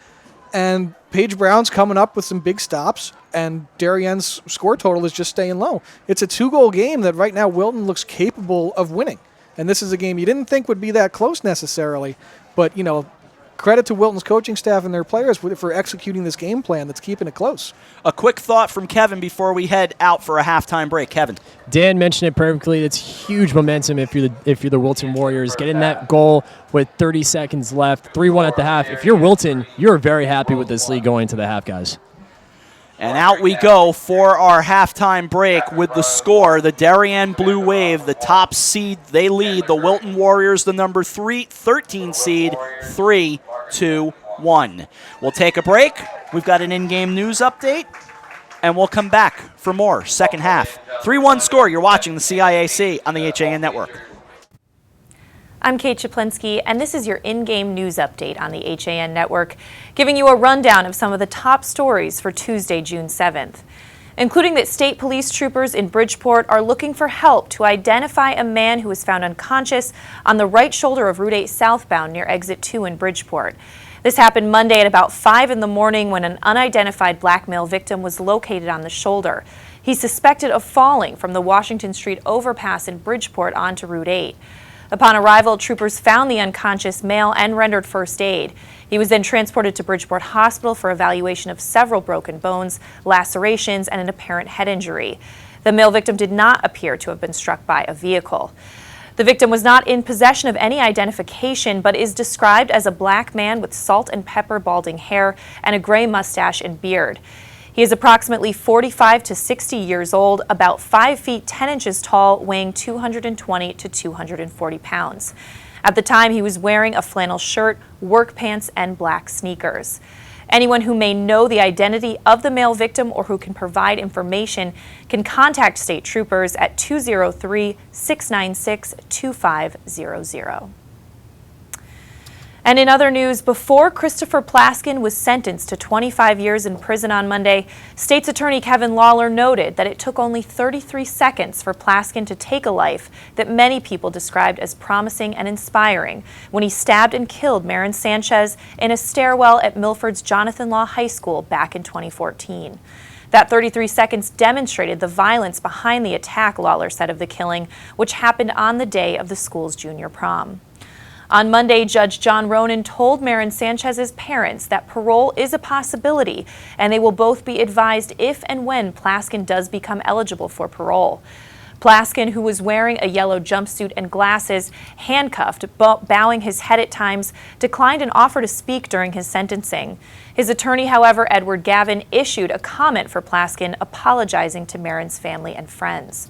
And Paige Brown's coming up with some big stops, and Darien's score total is just staying low. It's a 2-goal game that right now Wilton looks capable of winning. And this is a game you didn't think would be that close necessarily. But, credit to Wilton's coaching staff and their players for executing this game plan that's keeping it close. A quick thought from Kevin before we head out for a halftime break. Kevin. Dan mentioned it perfectly. It's huge momentum if you're the Wilton Warriors. Getting that goal with 30 seconds left, 3-1 at the half. If you're Wilton, you're very happy with this lead going to the half, guys. And out we go for our halftime break with the score. The Darien Blue Wave, the top seed, they lead. The Wilton Warriors, the number 13 seed, 3-1. We'll take a break. We've got an in-game news update, and we'll come back for more second half. 3-1 score. You're watching the CIAC on the HAN Network. I'm Kate Chaplinsky, and this is your in-game news update on the HAN Network, giving you a rundown of some of the top stories for Tuesday, June 7th, including that state police troopers in Bridgeport are looking for help to identify a man who was found unconscious on the right shoulder of Route 8 southbound near Exit 2 in Bridgeport. This happened Monday at about 5 in the morning when an unidentified black male victim was located on the shoulder. He's suspected of falling from the Washington Street overpass in Bridgeport onto Route 8. Upon arrival, troopers found the unconscious male and rendered first aid. He was then transported to Bridgeport Hospital for evaluation of several broken bones, lacerations, and an apparent head injury. The male victim did not appear to have been struck by a vehicle. The victim was not in possession of any identification, but is described as a black man with salt and pepper balding hair and a gray mustache and beard. He is approximately 45 to 60 years old, about 5 feet 10 inches tall, weighing 220 to 240 pounds. At the time, he was wearing a flannel shirt, work pants, and black sneakers. Anyone who may know the identity of the male victim or who can provide information can contact state troopers at 203-696-2500. And in other news, before Christopher Plaskin was sentenced to 25 years in prison on Monday, State's Attorney Kevin Lawler noted that it took only 33 seconds for Plaskin to take a life that many people described as promising and inspiring when he stabbed and killed Marin Sanchez in a stairwell at Milford's Jonathan Law High School back in 2014. That 33 seconds demonstrated the violence behind the attack, Lawler said of the killing, which happened on the day of the school's junior prom. On Monday, Judge John Ronan told Marin Sanchez's parents that parole is a possibility, and they will both be advised if and when Plaskin does become eligible for parole. Plaskin, who was wearing a yellow jumpsuit and glasses, handcuffed, bowing his head at times, declined an offer to speak during his sentencing. His attorney, however, Edward Gavin, issued a comment for Plaskin, apologizing to Marin's family and friends.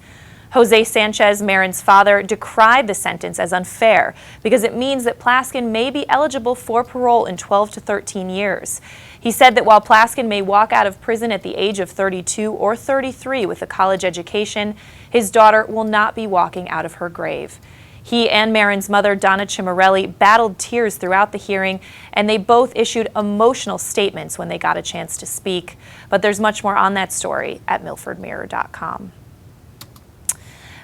Jose Sanchez, Marin's father, decried the sentence as unfair because it means that Plaskin may be eligible for parole in 12 to 13 years. He said that while Plaskin may walk out of prison at the age of 32 or 33 with a college education, his daughter will not be walking out of her grave. He and Marin's mother, Donna Chimarelli, battled tears throughout the hearing, and they both issued emotional statements when they got a chance to speak. But there's much more on that story at MilfordMirror.com.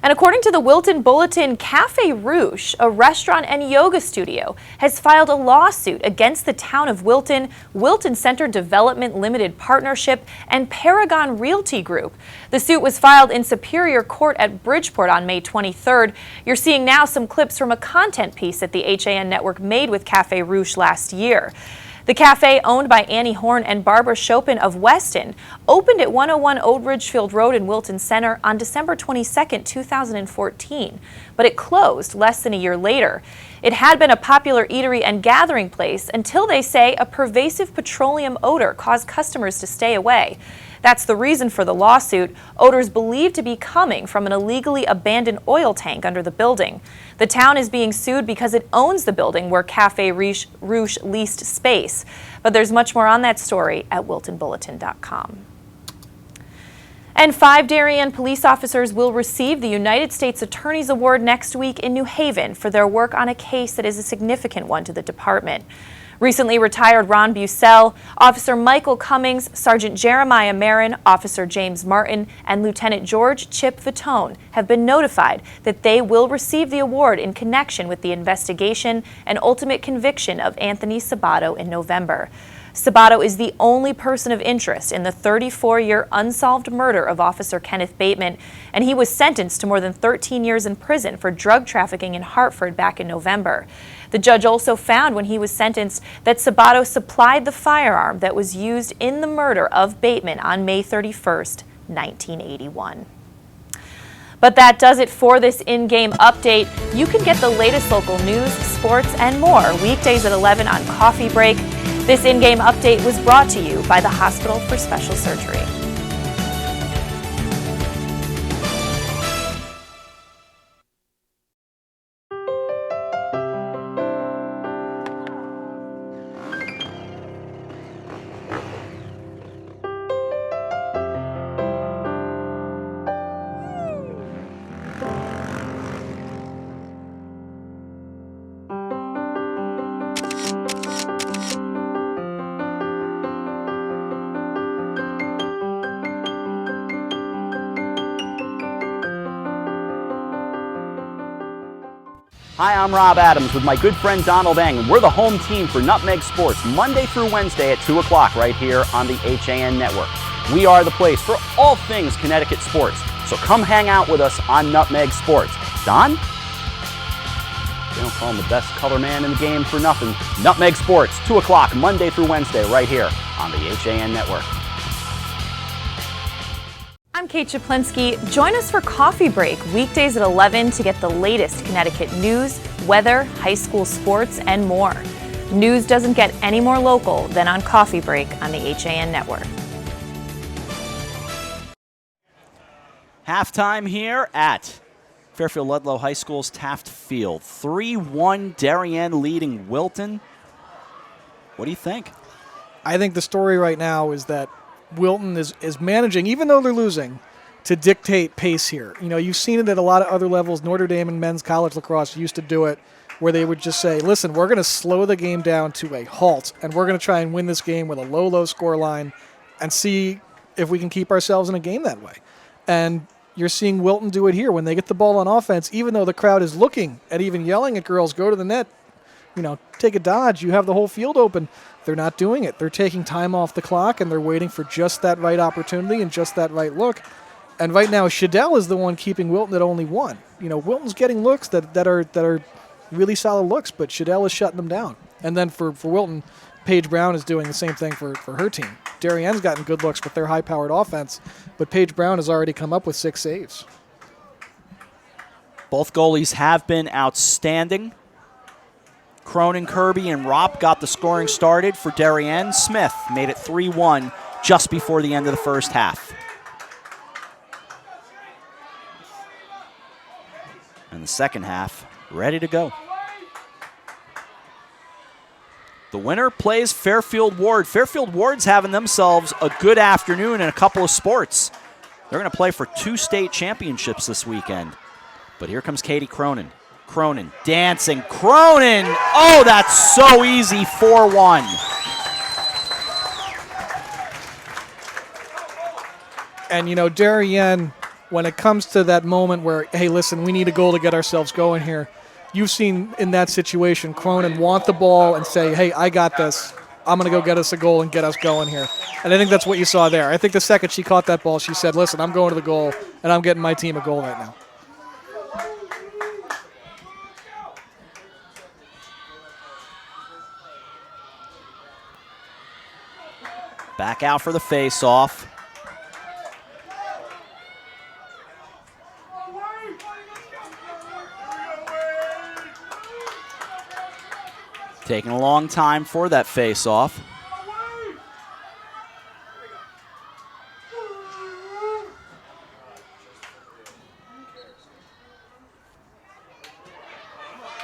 And according to the Wilton Bulletin, Cafe Rouge, a restaurant and yoga studio, has filed a lawsuit against the town of Wilton, Wilton Center Development Limited Partnership, and Paragon Realty Group. The suit was filed in Superior Court at Bridgeport on May 23rd. You're seeing now some clips from a content piece that the HAN network made with Cafe Rouge last year. The cafe, owned by Annie Horn and Barbara Chopin of Weston, opened at 101 Old Ridgefield Road in Wilton Center on December 22, 2014, but it closed less than a year later. It had been a popular eatery and gathering place until, they say, a pervasive petroleum odor caused customers to stay away. That's the reason for the lawsuit, odors believed to be coming from an illegally abandoned oil tank under the building. The town is being sued because it owns the building where Cafe Rouge leased space. But there's much more on that story at wiltonbulletin.com. And 5 Darien police officers will receive the United States Attorney's Award next week in New Haven for their work on a case that is a significant one to the department. Recently retired Ron Bucell, Officer Michael Cummings, Sergeant Jeremiah Marin, Officer James Martin, and Lieutenant George Chip Vitone have been notified that they will receive the award in connection with the investigation and ultimate conviction of Anthony Sabato in November. Sabato is the only person of interest in the 34-year unsolved murder of Officer Kenneth Bateman, and he was sentenced to more than 13 years in prison for drug trafficking in Hartford back in November. The judge also found when he was sentenced that Sabato supplied the firearm that was used in the murder of Bateman on May 31st, 1981. But that does it for this in-game update. You can get the latest local news, sports, and more weekdays at 11 on Coffee Break. This in-game update was brought to you by the Hospital for Special Surgery. Hi, I'm Rob Adams with my good friend Donald Eng, and we're the home team for Nutmeg Sports, Monday through Wednesday at 2 o'clock right here on the HAN Network. We are the place for all things Connecticut sports, so come hang out with us on Nutmeg Sports. Don? They don't call him the best color man in the game for nothing. Nutmeg Sports, 2 o'clock Monday through Wednesday right here on the HAN Network. I'm Kate Chaplinsky. Join us for Coffee Break weekdays at 11 to get the latest Connecticut news, weather, high school sports, and more. News doesn't get any more local than on Coffee Break on the HAN Network. Halftime here at Fairfield Ludlow High School's Taft Field. 3-1 Darien leading Wilton. What do you think? I think the story right now is that Wilton is managing, even though they're losing, to dictate pace here. You know, you've seen it at a lot of other levels. Notre Dame and men's college lacrosse used to do it, where they would just say, listen, we're going to slow the game down to a halt, and we're going to try and win this game with a low score line and see if we can keep ourselves in a game that way. And you're seeing Wilton do it here. When they get the ball on offense, even though the crowd is looking at even yelling at girls, go to the net, you know, take a dodge, you have the whole field open. They're not doing it. They're taking time off the clock, and they're waiting for just that right opportunity and just that right look. And right now, Shadell is the one keeping Wilton at only 1. You know, Wilton's getting looks that are really solid looks, but Shadell is shutting them down. And then for Wilton, Paige Brown is doing the same thing for her team. Darienne's gotten good looks with their high-powered offense, but Paige Brown has already come up with 6 saves. Both goalies have been outstanding. Cronin, Kirby, and Ropp got the scoring started for Darien. Smith made it 3-1 just before the end of the first half. And the second half, ready to go. The winner plays Fairfield Ward. Fairfield Ward's having themselves a good afternoon in a couple of sports. They're going to play for 2 state championships this weekend. But here comes Katie Cronin. Cronin dancing. Cronin! Oh, that's so easy. 4-1. And, you know, Darien, when it comes to that moment where, hey, listen, we need a goal to get ourselves going here, you've seen in that situation Cronin want the ball and say, hey, I got this. I'm going to go get us a goal and get us going here. And I think that's what you saw there. I think the second she caught that ball, she said, listen, I'm going to the goal, and I'm getting my team a goal right now. Back out for the face-off. Taking a long time for that face-off.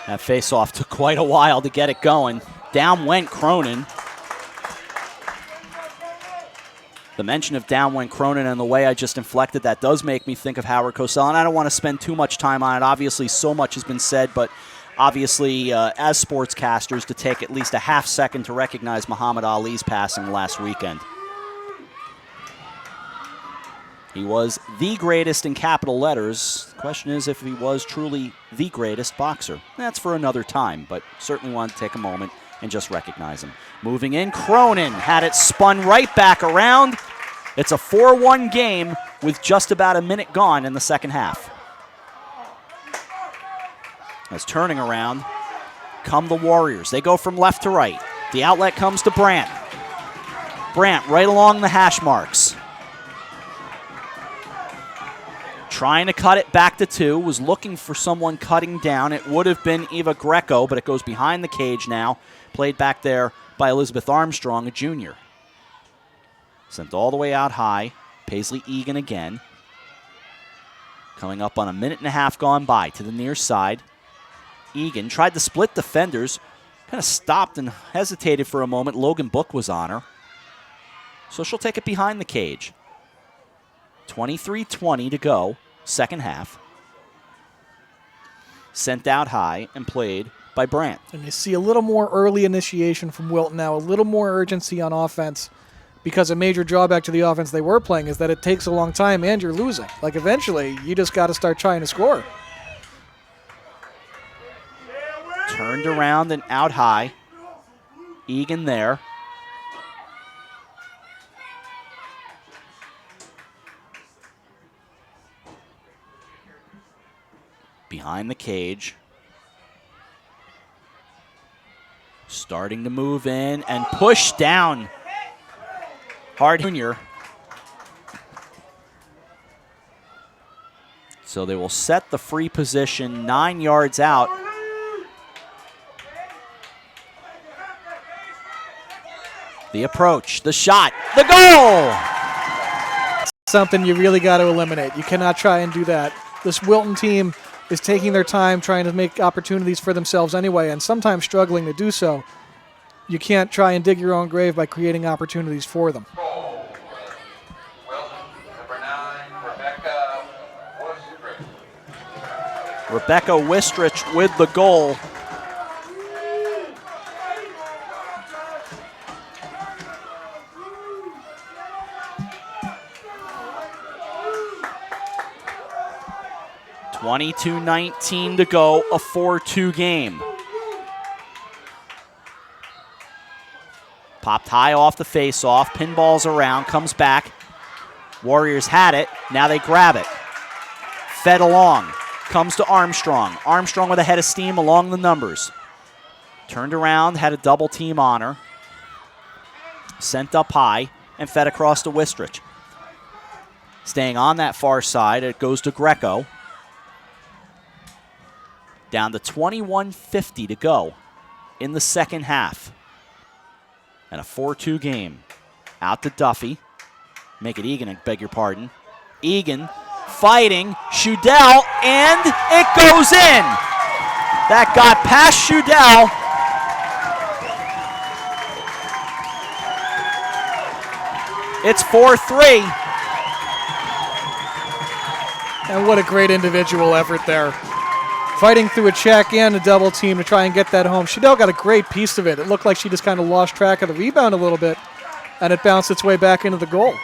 That face-off took quite a while to get it going. Down went Cronin. The mention of down went Cronin and the way I just inflected that does make me think of Howard Cosell, and I don't want to spend too much time on it. Obviously, so much has been said, but obviously, as sportscasters, to take at least a half second to recognize Muhammad Ali's passing last weekend. He was the greatest in capital letters. The question is if he was truly the greatest boxer. That's for another time, but certainly wanted to take a moment and just recognize him. Moving in, Cronin had it spun right back around. It's a 4-1 game with just about a minute gone in the second half. As turning around come the Warriors. They go from left to right. The outlet comes to Brandt. Brandt right along the hash marks. Trying to cut it back to 2. Was looking for someone cutting down. It would have been Eva Greco, but it goes behind the cage now. Played back there by Elizabeth Armstrong, a junior. Sent all the way out high. Paisley Egan again. Coming up on a minute and a half gone by to the near side. Egan tried to split defenders. Kind of stopped and hesitated for a moment. Logan Book was on her. So she'll take it behind the cage. 23:20 to go, second half. Sent out high and played by Brandt. And you see a little more early initiation from Wilton now, a little more urgency on offense, because a major drawback to the offense they were playing is that it takes a long time and you're losing. Like eventually, you just got to start trying to score. Turned around and out high. Egan there. Behind the cage. Starting to move in and push down. Hard junior. So they will set the free position 9 yards out. The approach, the shot, the goal! Something you really got to eliminate. You cannot try and do that. This Wilton team is taking their time trying to make opportunities for themselves anyway, and sometimes struggling to do so. You can't try and dig your own grave by creating opportunities for them. Rebecca Wistrich with the goal. .22:19 to go, a 4-2 game. Popped high off the face-off, pinballs around, comes back. Warriors had it, now they grab it. Fed along, comes to Armstrong. Armstrong with a head of steam along the numbers. Turned around, had a double team on her. Sent up high and fed across to Wistrich. Staying on that far side, it goes to Greco. Down to 21:50 to go in the second half. And a 4-2 game. Out to Duffy. Make it Egan, I beg your pardon. Egan fighting Shudell, and it goes in. That got past Shudell. It's 4-3. And what a great individual effort there. Fighting through a check and a double team to try and get that home. Shudell got a great piece of it. It looked like she just kind of lost track of the rebound a little bit, and it bounced its way back into the goal.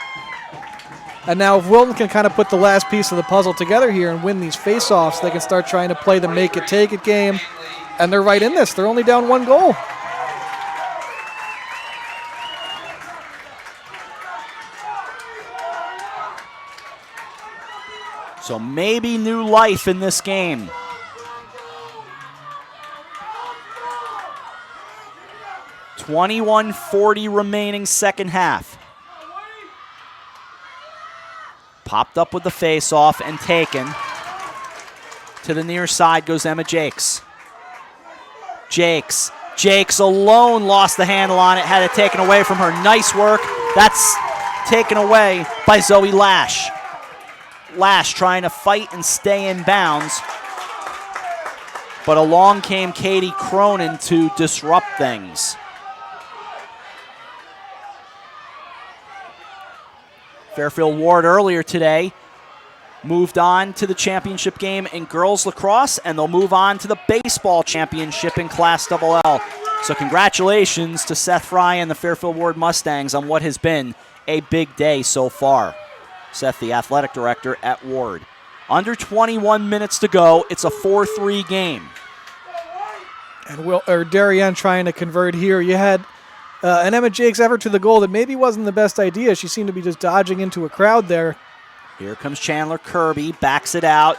And now if Wilton can kind of put the last piece of the puzzle together here and win these face-offs, they can start trying to play the make-it-take-it game, and they're right in this. They're only down 1 goal. So maybe new life in this game. .21:40 remaining second half. Popped up with the face-off and taken. To the near side goes Emma Jakes. Jakes alone lost the handle on it, had it taken away from her. Nice work. That's taken away by Zoe Lash. Lash trying to fight and stay in bounds. But along came Katie Cronin to disrupt things. Fairfield Ward earlier today moved on to the championship game in girls lacrosse, and they'll move on to the baseball championship in Class XL. So congratulations to Seth Fry and the Fairfield Ward Mustangs on what has been a big day so far. Seth, the athletic director at Ward. Under 21 minutes to go. It's a 4-3 game. And Darien trying to convert here. You had an Emma Jakes effort to the goal that maybe wasn't the best idea. She seemed to be just dodging into a crowd there. Here comes Chandler Kirby, backs it out.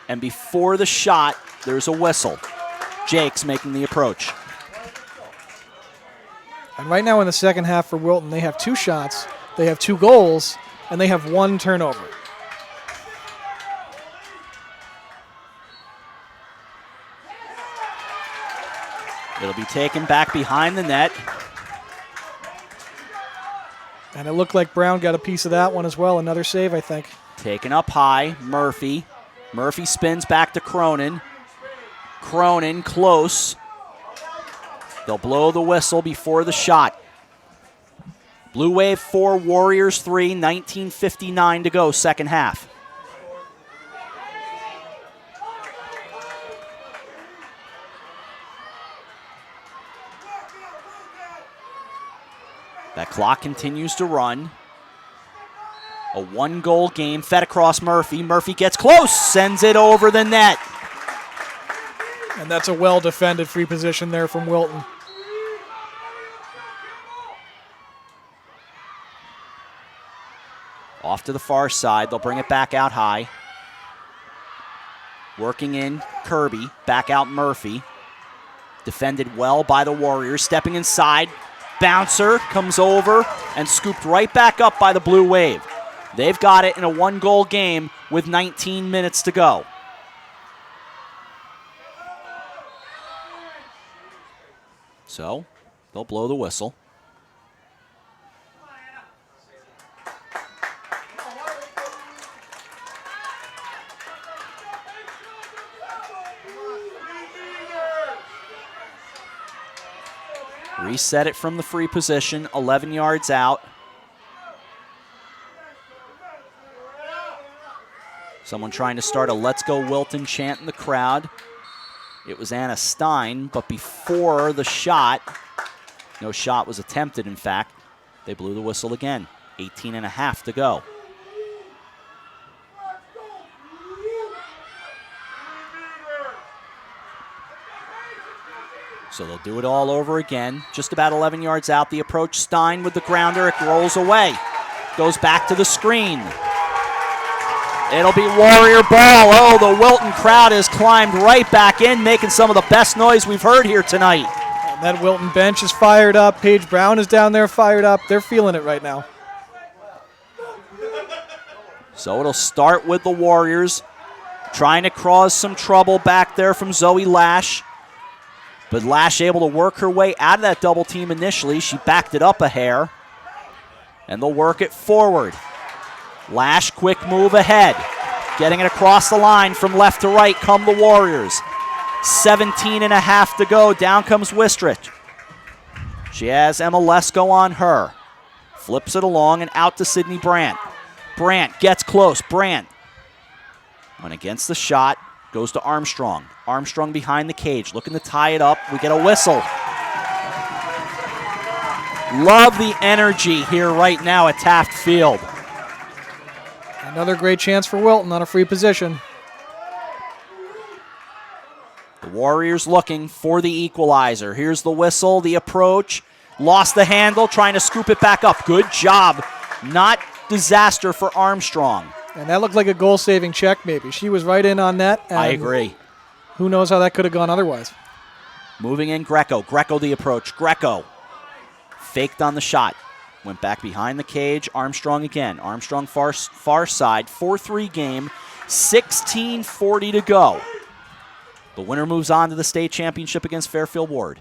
And before the shot, there's a whistle. Jakes making the approach. And right now in the second half for Wilton, they have 2 shots, they have 2 goals, and they have 1 turnover. It'll be taken back behind the net. And it looked like Brown got a piece of that one as well. Another save, I think. Taken up high, Murphy. Murphy spins back to Cronin. Cronin close. They'll blow the whistle before the shot. Blue Wave 4, Warriors 3, 19:59 to go, second half. That clock continues to run. A 1-goal game fed across Murphy. Murphy gets close, sends it over the net. And that's a well-defended free position there from Wilton. Off to the far side. They'll bring it back out high. Working in Kirby. Back out Murphy. Defended well by the Warriors. Stepping inside. Bouncer comes over and scooped right back up by the Blue Wave. They've got it in a 1-goal game with 19 minutes to go. So they'll blow the whistle. Reset it from the free position, 11 yards out. Someone trying to start a Let's Go Wilton chant in the crowd. It was Anna Stein, but before the shot, no shot was attempted, in fact. They blew the whistle again. 18.5 to go. So they'll do it all over again. Just about 11 yards out. The approach, Stein with the grounder. It rolls away. Goes back to the screen. It'll be Warrior ball. Oh, the Wilton crowd has climbed right back in, making some of the best noise we've heard here tonight. And that Wilton bench is fired up. Paige Brown is down there fired up. They're feeling it right now. So it'll start with the Warriors trying to cause some trouble back there from Zoe Lash. But Lash able to work her way out of that double team initially. She backed it up a hair. And they'll work it forward. Lash, quick move ahead. Getting it across the line from left to right come the Warriors. 17 and a half to go. Down comes Wistrich. She has Emma Lesko on her. Flips it along and out to Sydney Brandt. Brandt gets close. Brandt went against the shot. Goes to Armstrong. Armstrong behind the cage. Looking to tie it up. We get a whistle. Love the energy here right now at Taft Field. Another great chance for Wilton on a free position. The Warriors looking for the equalizer. Here's the whistle, the approach. Lost the handle, trying to scoop it back up. Good job. Not disaster for Armstrong. And that looked like a goal-saving check maybe. She was right in on net. I agree. Who knows how that could have gone otherwise. Moving in Greco. Greco the approach. Greco faked on the shot. Went back behind the cage. Armstrong again. Armstrong far side. 4-3 game. 16:40 to go. The winner moves on to the state championship against Fairfield Ward.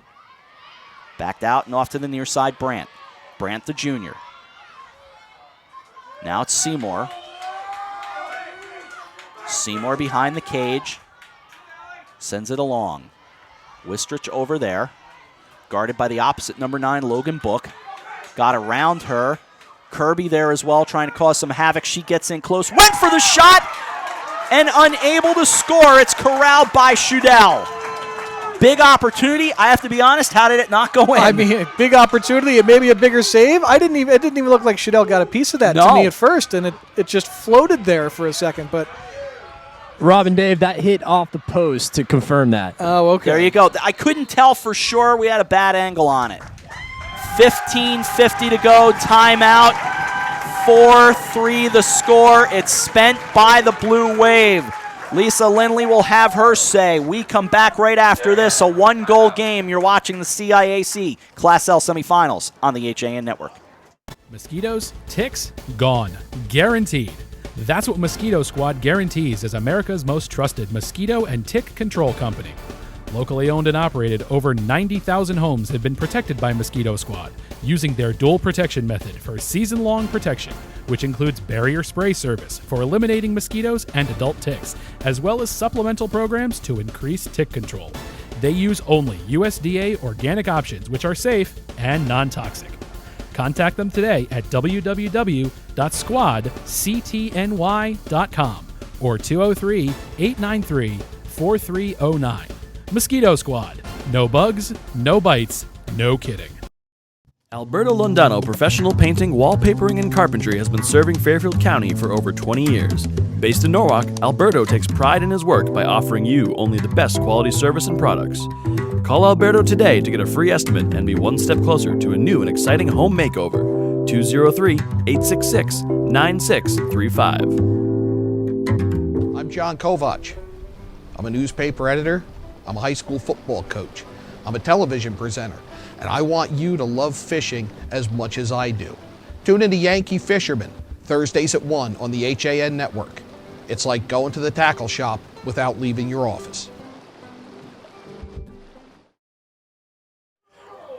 Backed out and off to the near side, Brandt. Brandt the junior. Now it's Seymour. Seymour behind the cage. Sends it along. Wistrich over there. Guarded by the opposite, number 9, Logan Book. Got around her. Kirby there as well, trying to cause some havoc. She gets in close. Went for the shot! And unable to score. It's corralled by Shudell. Big opportunity. I have to be honest, how did it not go in? I mean, big opportunity and maybe a bigger save. It didn't even look like Shudell got a piece of that to me at first, and it just floated there for a second. But Rob and Dave, that hit off the post to confirm that. Oh, okay. There you go. I couldn't tell for sure. We had a bad angle on it. 15:50 to go. Timeout. 4-3 the score. It's spent by the Blue Wave. Lisa Lindley will have her say. We come back right after this. A one-goal game. You're watching the CIAC Class L semifinals on the HAN network. Mosquitoes, ticks, gone. Guaranteed. That's what Mosquito Squad guarantees as America's most trusted mosquito and tick control company. Locally owned and operated, over 90,000 homes have been protected by Mosquito Squad using their dual protection method for season-long protection, which includes barrier spray service for eliminating mosquitoes and adult ticks, as well as supplemental programs to increase tick control. They use only USDA organic options, which are safe and non-toxic. Contact them today at www.squadctny.com or 203-893-4309. Mosquito Squad. No bugs, no bites, no kidding. Alberto Londano Professional Painting, Wallpapering, and Carpentry has been serving Fairfield County for over 20 years. Based in Norwalk, Alberto takes pride in his work by offering you only the best quality service and products. Call Alberto today to get a free estimate and be one step closer to a new and exciting home makeover. 203-866-9635. I'm John Kovach. I'm a newspaper editor. I'm a high school football coach. I'm a television presenter. And I want you to love fishing as much as I do. Tune in to Yankee Fisherman, Thursdays at 1 on the HAN network. It's like going to the tackle shop without leaving your office.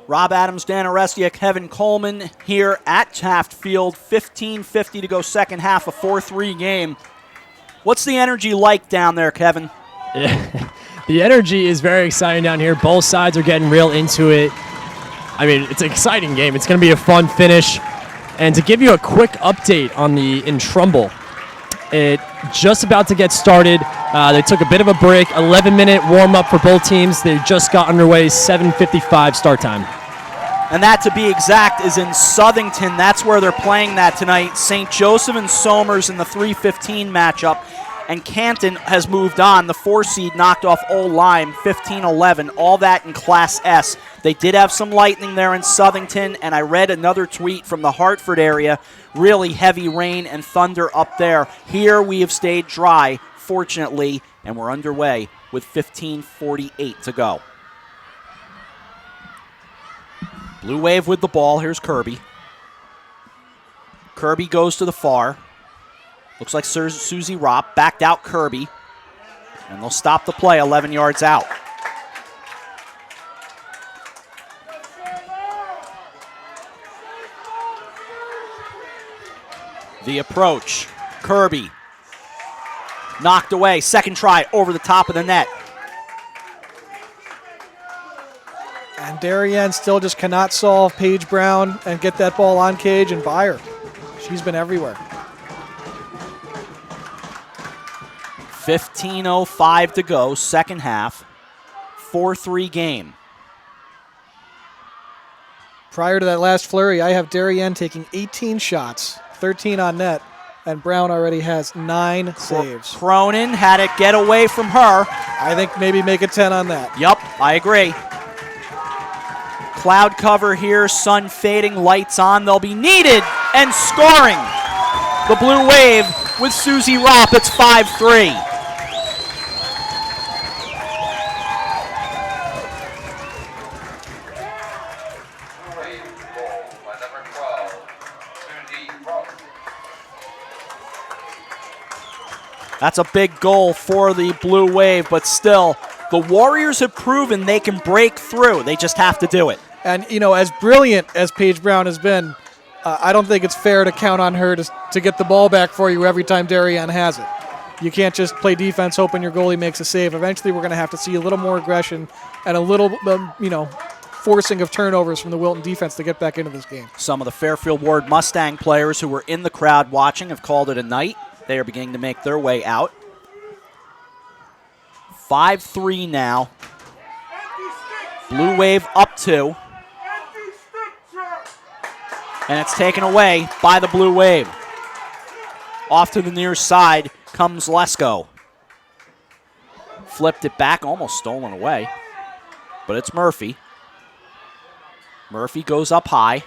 Rob Adams, Dan Arestia, Kevin Coleman here at Taft Field. 15:50 to go, second half, a 4-3 game. What's the energy like down there, Kevin? The energy is very exciting down here. Both sides are getting real into it. I mean, it's an exciting game. It's going to be a fun finish. And to give you a quick update on the in Trumbull, it just about to get started. They took a bit of a break, 11-minute warm-up for both teams. They just got underway, 7:55 start time. And that, to be exact, is in Southington. That's where they're playing that tonight. St. Joseph and Somers in the 3:15 matchup. and Canton has moved on. The 4 seed knocked off Old Lyme 15-11, all that in Class S. They did have some lightning there in Southington, and I read another tweet from the Hartford area, really heavy rain and thunder up there. Here we have stayed dry, fortunately, and we're underway with 15:48 to go. Blue Wave with the ball. Here's Kirby. Kirby goes to the far. Looks like Susie Ropp backed out Kirby. And they'll stop the play 11 yards out. The approach. Kirby. Knocked away. Second try over the top of the net. And Darien still just cannot solve Paige Brown and get that ball on cage and buy her. She's been everywhere. 15:05 to go, second half. 4-3 game. Prior to that last flurry, I have Darien taking 18 shots, 13 on net, and Brown already has 9 saves. Cronin had it get away from her. I think maybe make it 10 on that. Yup, I agree. Cloud cover here, sun fading, lights on. They'll be needed and scoring. The Blue Wave with Susie Ropp. It's 5-3. That's a big goal for the Blue Wave, but still, the Warriors have proven they can break through. They just have to do it. And, you know, as brilliant as Paige Brown has been, I don't think it's fair to count on her to get the ball back for you every time Darien has it. You can't just play defense hoping your goalie makes a save. Eventually we're going to have to see a little more aggression and a little, forcing of turnovers from the Wilton defense to get back into this game. Some of the Fairfield Ward Mustang players who were in the crowd watching have called it a night. They are beginning to make their way out. 5-3 now. Blue Wave up 2. And it's taken away by the Blue Wave. Off to the near side comes Lesko. Flipped it back, almost stolen away. But it's Murphy. Murphy goes up high.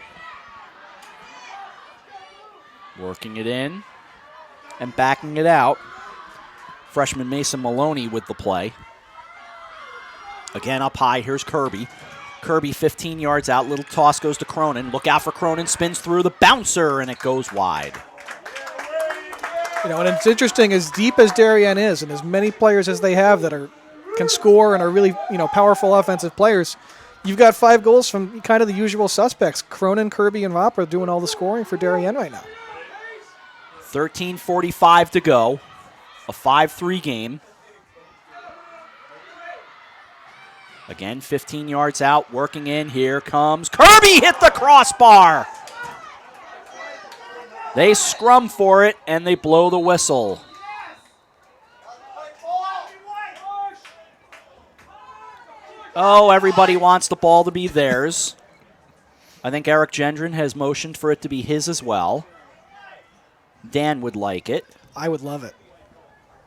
Working it in and backing it out. Freshman Mason Maloney with the play. Again up high, here's Kirby. Kirby 15 yards out, little toss goes to Cronin. Look out for Cronin, spins through the bouncer, and it goes wide. You know, and it's interesting, as deep as Darien is, and as many players as they have that can score and are really, powerful offensive players, you've got 5 goals from kind of the usual suspects. Cronin, Kirby, and Ropp are doing all the scoring for Darien right now. 13:45 to go. A 5-3 game. Again, 15 yards out, working in. Here comes Kirby, hit the crossbar. They scrum for it, and they blow the whistle. Oh, everybody wants the ball to be theirs. I think Eric Gendron has motioned for it to be his as well. Dan would like it. I would love it.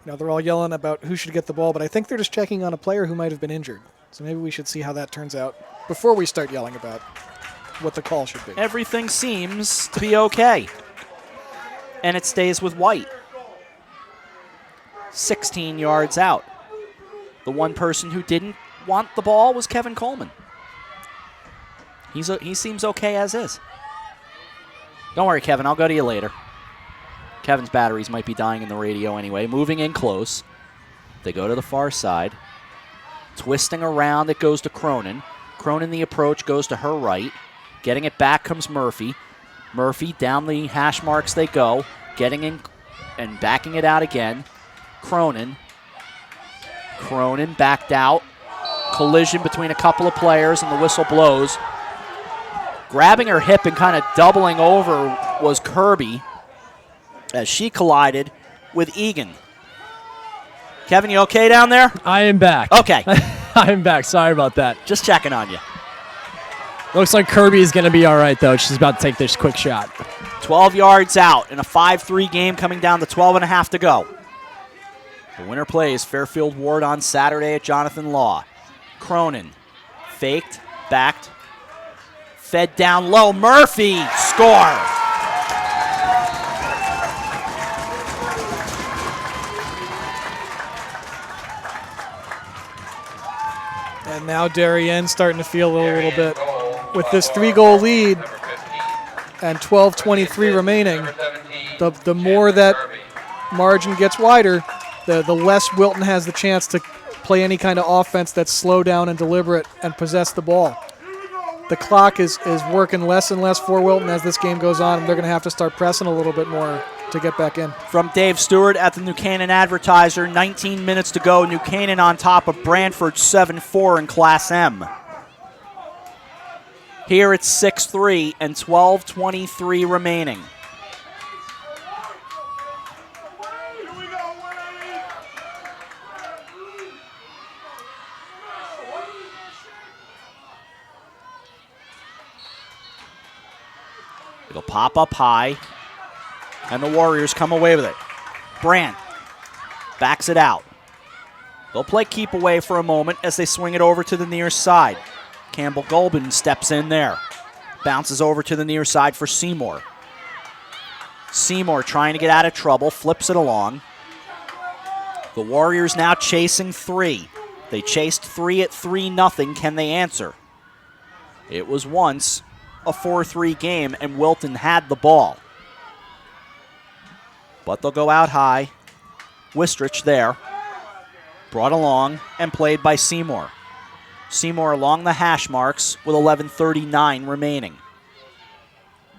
They're all yelling about who should get the ball, but I think they're just checking on a player who might have been injured. So maybe we should see how that turns out before we start yelling about what the call should be. Everything seems to be okay. And it stays with White. 16 yards out. The one person who didn't want the ball was Kevin Coleman. He seems okay as is. Don't worry, Kevin. I'll go to you later. Kevin's batteries might be dying in the radio anyway. Moving in close. They go to the far side. Twisting around, it goes to Cronin. Cronin, the approach, goes to her right. Getting it back comes Murphy. Murphy, down the hash marks they go. Getting in and backing it out again. Cronin. Cronin backed out. Collision between a couple of players, and the whistle blows. Grabbing her hip and kind of doubling over was Kirby as she collided with Egan. Kevin, you okay down there? I am back. Okay. I am back. Sorry about that. Just checking on you. Looks like Kirby is going to be all right, though. She's about to take this quick shot. 12 yards out in a 5-3 game coming down to 12 and a half to go. The winner plays Fairfield Ward on Saturday at Jonathan Law. Cronin, faked, backed, fed down low. Murphy, score! And now Darien starting to feel it a little bit. With this 3-goal lead and 12:23 remaining, the more that margin gets wider, the less Wilton has the chance to play any kind of offense that's slow down and deliberate and possess the ball. The clock is working less and less for Wilton as this game goes on, and they're going to have to start pressing a little bit more to get back in. From Dave Stewart at the New Canaan Advertiser, 19 minutes to go. New Canaan on top of Brantford 7-4 in Class M. Here it's 6-3 and 12:23 remaining. It'll pop up high, and the Warriors come away with it. Brandt backs it out. They'll play keep away for a moment as they swing it over to the near side. Campbell Golbin steps in there. Bounces over to the near side for Seymour. Seymour trying to get out of trouble, flips it along. The Warriors now chasing 3. They chased 3 at 3-0. Can they answer? It was once a 4-3 game, and Wilton had the ball. But they'll go out high. Wistrich there. Brought along and played by Seymour. Seymour along the hash marks with 11:39 remaining.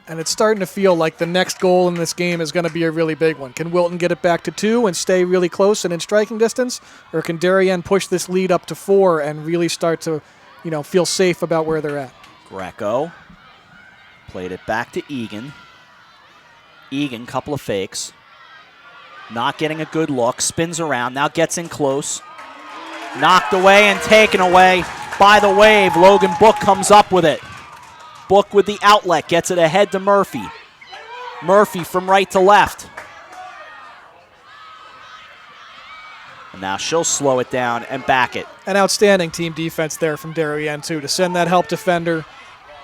And it's starting to feel like the next goal in this game is going to be a really big one. Can Wilton get it back to 2 and stay really close and in striking distance? Or can Darien push this lead up to 4 and really start to, feel safe about where they're at? Greco played it back to Egan. Egan, couple of fakes. Not getting a good look. Spins around, now gets in close. Knocked away and taken away by the Wave. Logan Book comes up with it. Book with the outlet, gets it ahead to Murphy. Murphy from right to left. And now she'll slow it down and back it. An outstanding team defense there from Darien, too, to send that help defender,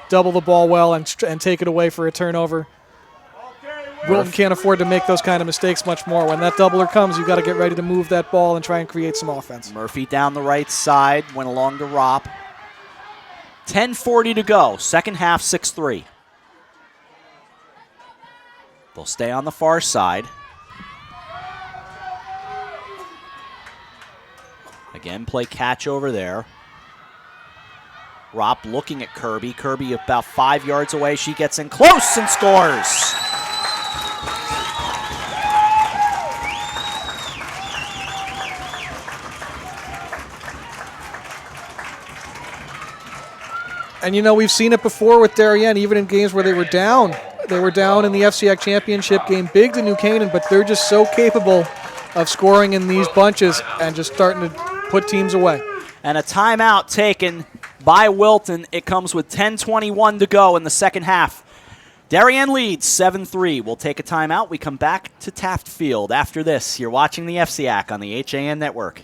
double the ball well, and take it away for a turnover. Wilton can't afford to make those kind of mistakes much more. When that doubler comes, you've got to get ready to move that ball and try and create some offense. Murphy down the right side, went along to Ropp. 10:40 to go, second half, 6-3. They'll stay on the far side. Again, play catch over there. Ropp looking at Kirby. Kirby about 5 yards away. She gets in close and scores. And we've seen it before with Darien, even in games where they were down. They were down in the FCIAC championship game, big to New Canaan, but they're just so capable of scoring in these bunches and just starting to put teams away. And a timeout taken by Wilton. It comes with 10:21 to go in the second half. Darien leads 7-3. We'll take a timeout. We come back to Taft Field after this. You're watching the FCIAC on the HAN Network.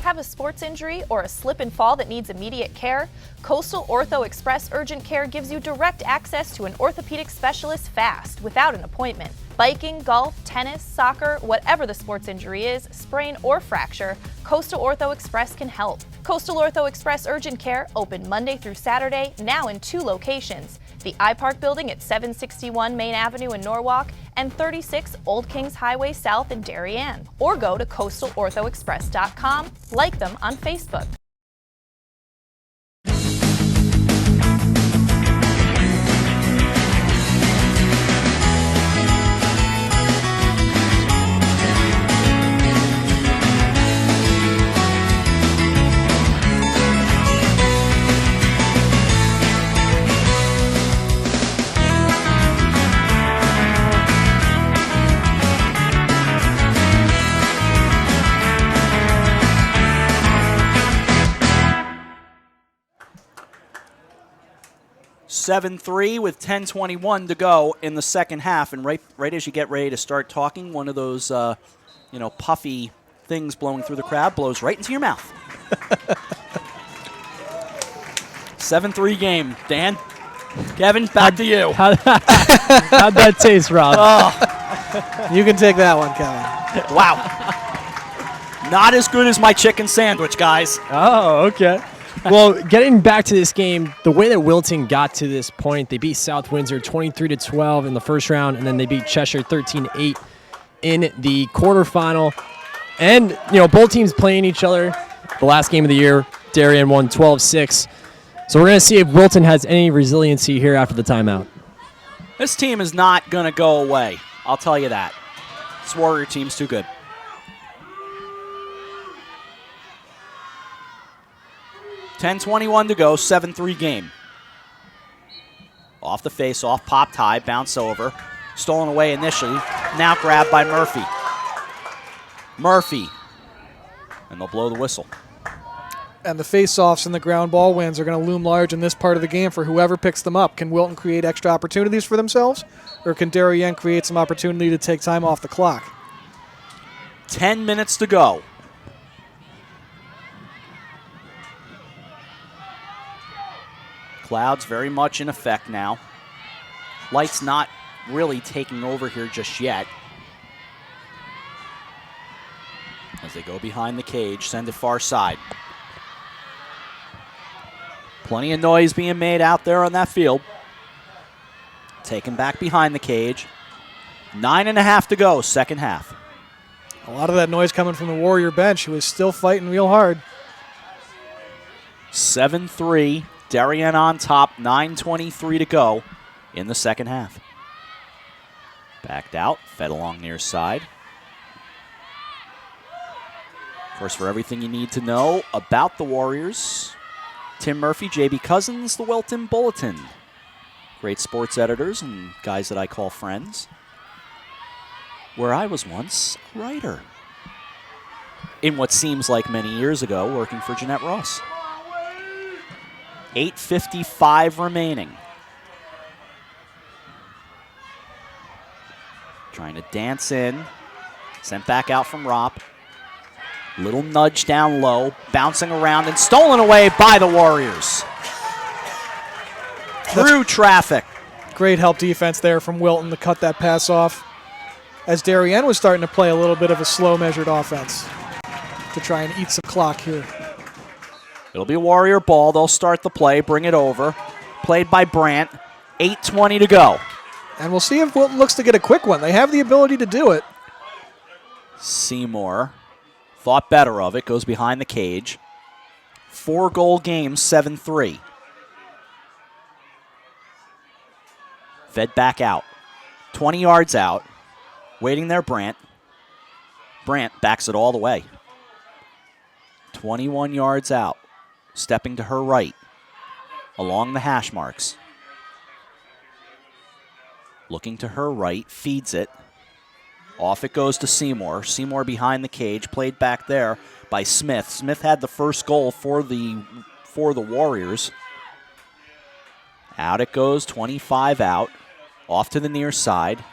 Have a sports injury or a slip and fall that needs immediate care? Coastal Ortho Express Urgent Care gives you direct access to an orthopedic specialist fast, without an appointment. Biking, golf, tennis, soccer, whatever the sports injury is, sprain or fracture, Coastal Ortho Express can help. Coastal Ortho Express Urgent Care, open Monday through Saturday, now in 2 locations. The iPark building at 761 Main Avenue in Norwalk and 36 Old Kings Highway South in Darien. Or go to coastalorthoexpress.com, like them on Facebook. (7-3) with 10:21 to go in the second half, and right as you get ready to start talking, one of those, puffy things blowing through the crowd blows right into your mouth. 7-3 game. Dan, Kevin, back to you. How'd that taste, Rob? You can take that one, Kevin. Wow. Not as good as my chicken sandwich, guys. Oh, okay. Well, getting back to this game, the way that Wilton got to this point, they beat South Windsor 23-12 in the first round, and then they beat Cheshire 13-8 in the quarterfinal. And, both teams playing each other. The last game of the year, Darien won 12-6. So we're going to see if Wilton has any resiliency here after the timeout. This team is not going to go away. I'll tell you that. This Warrior team's too good. .21 to go, 7-3 game. Off the face-off, popped high, bounce over. Stolen away initially, now grabbed by Murphy. Murphy. And they'll blow the whistle. And the face-offs and the ground ball wins are going to loom large in this part of the game for whoever picks them up. Can Wilton create extra opportunities for themselves, or can Darien create some opportunity to take time off the clock? 10 minutes to go. Clouds very much in effect now. Light's not really taking over here just yet. As they go behind the cage, send it far side. Plenty of noise being made out there on that field. Taken back behind the cage. 9.5 to go, second half. A lot of that noise coming from the Warrior bench, who is still fighting real hard. 7-3, Darien on top, 9:23 to go in the second half. Backed out, fed along near side. Of course, for everything you need to know about the Warriors, Tim Murphy, JB Cousins, the Wilton Bulletin. Great sports editors and guys that I call friends. Where I was once a writer. In what seems like many years ago, working for Jeanette Ross. 8:55 remaining. Trying to dance in. Sent back out from Ropp. Little nudge down low, bouncing around and stolen away by the Warriors. Through traffic. Great help defense there from Wilton to cut that pass off, as Darien was starting to play a little bit of a slow measured offense to try and eat some clock here. It'll be a Warrior ball. They'll start the play, bring it over. Played by Brandt. 8:20 to go. And we'll see if Wilton looks to get a quick one. They have the ability to do it. Seymour thought better of it, goes behind the cage. 4-goal game, 7-3. Fed back out. 20 yards out. Waiting there, Brandt. Brandt backs it all the way. 21 yards out. Stepping to her right. Along the hash marks. Looking to her right, feeds it. Off it goes to Seymour. Seymour behind the cage, played back there by Smith. Smith had the first goal for the Warriors. Out it goes, 25 out. Off to the near side.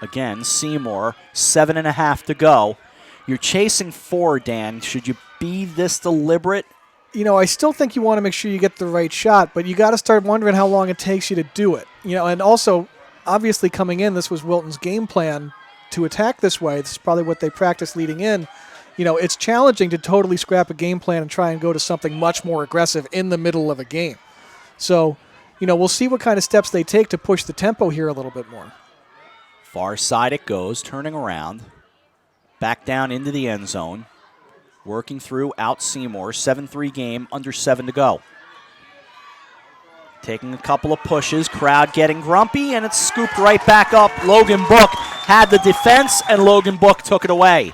Again, Seymour, 7.5 to go. You're chasing 4, Dan. Should you be this deliberate? I still think you want to make sure you get the right shot, but you got to start wondering how long it takes you to do it. And also, obviously coming in, this was Wilton's game plan to attack this way. This is probably what they practiced leading in. It's challenging to totally scrap a game plan and try and go to something much more aggressive in the middle of a game. So, we'll see what kind of steps they take to push the tempo here a little bit more. Far side it goes, turning around. Back down into the end zone. Working through out Seymour. 7-3 game, under 7 to go. Taking a couple of pushes, crowd getting grumpy, and it's scooped right back up. Logan Book had the defense, and Logan Book took it away.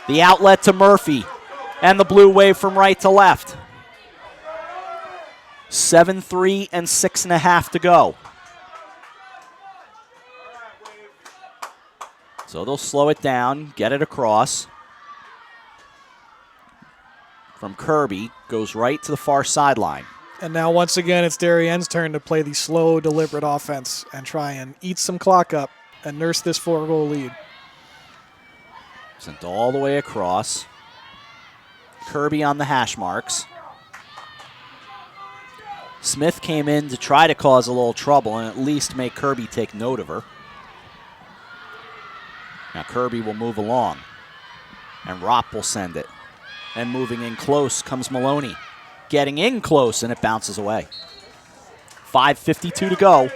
The outlet to Murphy, and the Blue Wave from right to left. 7-3 and 6.5 to go. So they'll slow it down, get it across. From Kirby, goes right to the far sideline. And now once again, it's Darien's turn to play the slow, deliberate offense and try and eat some clock up and nurse this 4-goal lead. Sent all the way across. Kirby on the hash marks. Smith came in to try to cause a little trouble and at least make Kirby take note of her. Now Kirby will move along. And Ropp will send it. And moving in close comes Maloney. Getting in close, and it bounces away. 5:52 to go.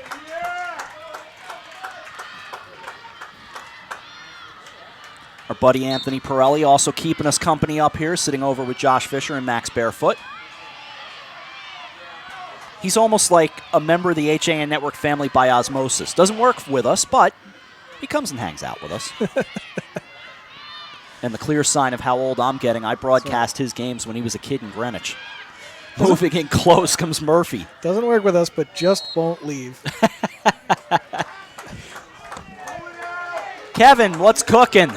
Our buddy Anthony Pirelli also keeping us company up here, sitting over with Josh Fisher and Max Barefoot. He's almost like a member of the HAN Network family by osmosis. Doesn't work with us, but he comes and hangs out with us. And the clear sign of how old I'm getting, I broadcast his games when he was a kid in Greenwich. Moving in close comes Murphy. Doesn't work with us, but just won't leave. Kevin, what's cooking?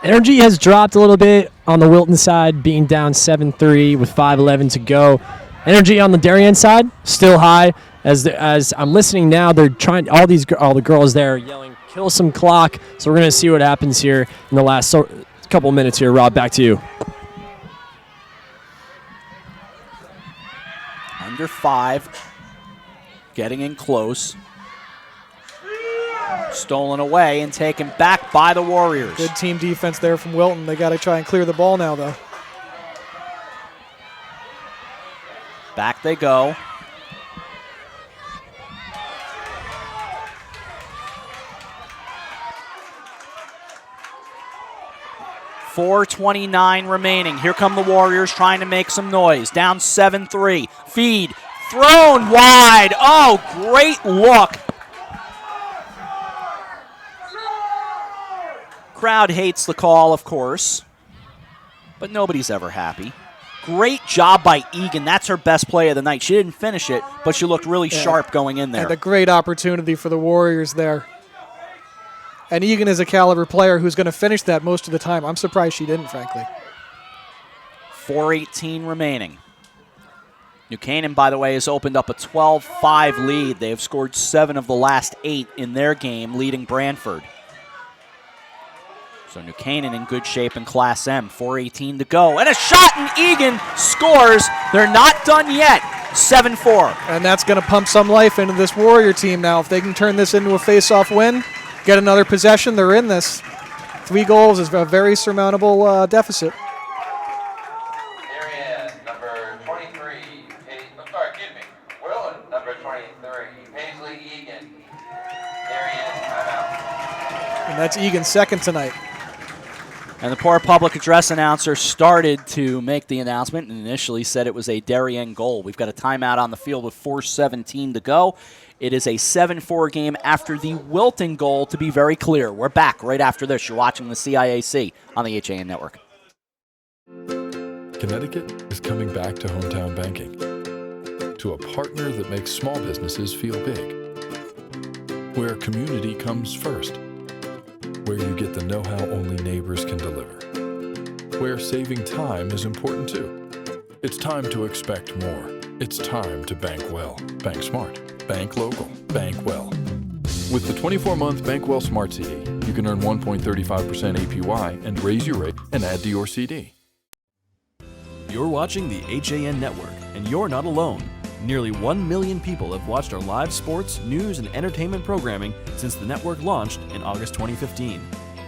Energy has dropped a little bit on the Wilton side, being down 7-3 with 5:11 to go. Energy on the Darien side still high. As I'm listening now, they're trying. All the girls there are yelling, "Kill some clock!" So we're gonna see what happens here in the last couple minutes here. Rob, back to you. Under 5, getting in close. Stolen away and taken back by the Warriors. Good team defense there from Wilton. They got to try and clear the ball now, though. Back they go. .429 remaining. Here come the Warriors trying to make some noise. Down 7-3. Feed. Thrown wide. Oh, great look. Crowd hates the call, of course, but nobody's ever happy. Great job by Egan. That's her best play of the night. She didn't finish it, but she looked really sharp going in there. And a great opportunity for the Warriors there. And Egan is a caliber player who's going to finish that most of the time. I'm surprised she didn't, frankly. 4:18 remaining. New Canaan, by the way, has opened up a 12-5 lead. They have scored 7 of the last 8 in their game, leading Branford. So New Canaan in good shape in Class M. 4:18 to go. And a shot, and Egan scores. They're not done yet. 7-4. And that's going to pump some life into this Warrior team now. If they can turn this into a face-off win, get another possession, they're in this. 3 goals is a very surmountable deficit. Darien, number 23. Wilton, number 23. Paisley Egan. Darien, timeout. And that's Egan's second tonight. And the poor public address announcer started to make the announcement and initially said it was a Darien goal. We've got a timeout on the field with 4:17 to go. It is a 7-4 game after the Wilton goal, to be very clear. We're back right after this. You're watching the CIAC on the HAN Network. Connecticut is coming back to hometown banking, to a partner that makes small businesses feel big, where community comes first, where you get the know-how only neighbors can deliver, where saving time is important too. It's time to expect more. It's time to bank well, bank smart, bank local, bank well. With the 24-month Bank Well Smart CD, you can earn 1.35% APY and raise your rate and add to your CD. You're watching the HAN Network, and you're not alone. Nearly 1 million people have watched our live sports, news, and entertainment programming since the network launched in August 2015.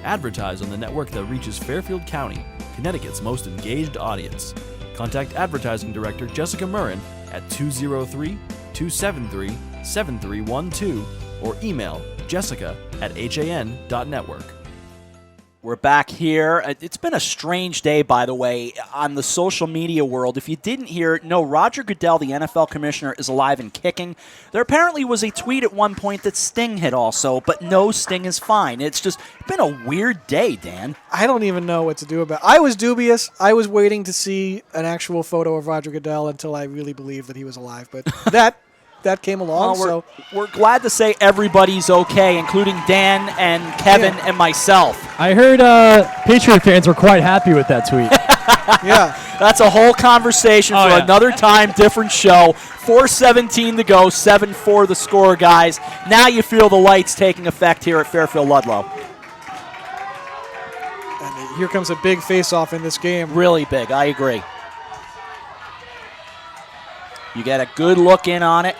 Advertise on the network that reaches Fairfield County, Connecticut's most engaged audience. Contact Advertising Director Jessica Murrin at 203-273-7312 or email jessica@han.network. We're back here. It's been a strange day, by the way, on the social media world. If you didn't hear it, no, Roger Goodell, the NFL commissioner, is alive and kicking. There apparently was a tweet at one point that Sting had also, but no, Sting is fine. It's just been a weird day, Dan. I don't even know what to do about it. I was dubious. I was waiting to see an actual photo of Roger Goodell until I really believed that he was alive. But that came along. Well, we're glad to say everybody's okay, including Dan and Kevin and myself. I heard Patriot fans were quite happy with that tweet. Yeah. That's a whole conversation for another time, different show. 4:17 to go, 7-4 the score, guys. Now you feel the lights taking effect here at Fairfield Ludlow. And here comes a big face-off in this game. Really big, I agree. You get a good look in on it.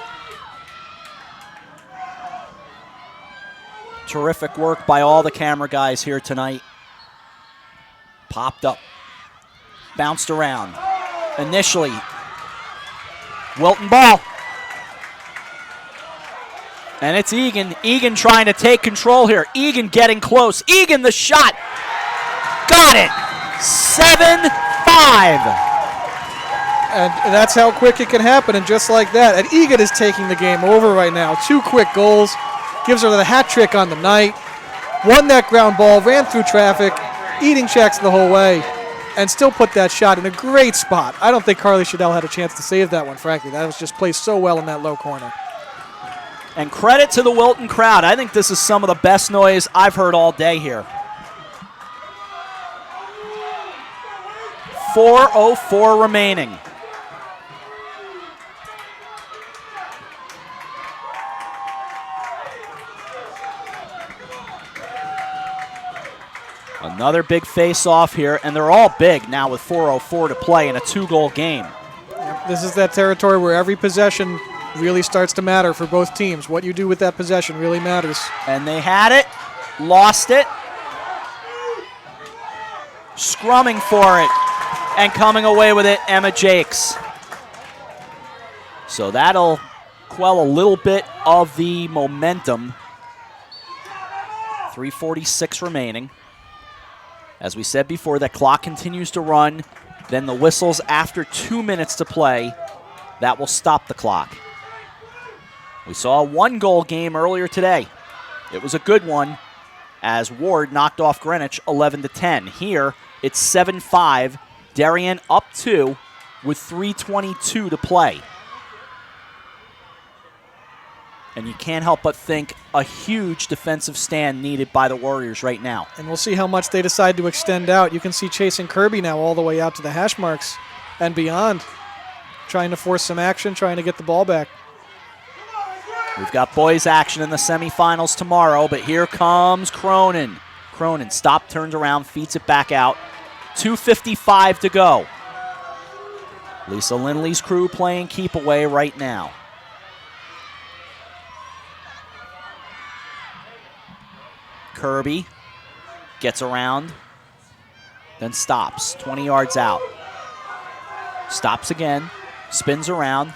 Terrific work by all the camera guys here tonight. Popped up, bounced around. Initially, Wilton ball. And it's Egan. Egan trying to take control here. Egan getting close. Egan the shot. Got it. 7-5. And that's how quick it can happen, and just like that. And Egan is taking the game over right now. 2 quick goals. Gives her the hat trick on the night. Won that ground ball, ran through traffic, eating checks the whole way, and still put that shot in a great spot. I don't think Carly Shadell had a chance to save that one, frankly. That was just placed so well in that low corner. And credit to the Wilton crowd. I think this is some of the best noise I've heard all day here. 4:04 remaining. Another big face-off here, and they're all big now with 4:04 to play in a 2-goal game. This is that territory where every possession really starts to matter for both teams. What you do with that possession really matters. And they had it, lost it, scrumming for it, and coming away with it, Emma Jakes. So that'll quell a little bit of the momentum. 3:46 remaining. As we said before, that clock continues to run. Then the whistles after 2 minutes to play. That will stop the clock. We saw a 1-goal game earlier today. It was a good one as Ward knocked off Greenwich 11-10. Here, it's 7-5. Darien up 2 with 3:22 to play. And you can't help but think a huge defensive stand needed by the Warriors right now. And we'll see how much they decide to extend out. You can see Chasing Kirby now all the way out to the hash marks and beyond, trying to force some action, trying to get the ball back. We've got boys action in the semifinals tomorrow, but here comes Cronin. Cronin stopped, turns around, feeds it back out. 2:55 to go. Lisa Lindley's crew playing keep away right now. Kirby gets around, then stops, 20 yards out. Stops again, spins around,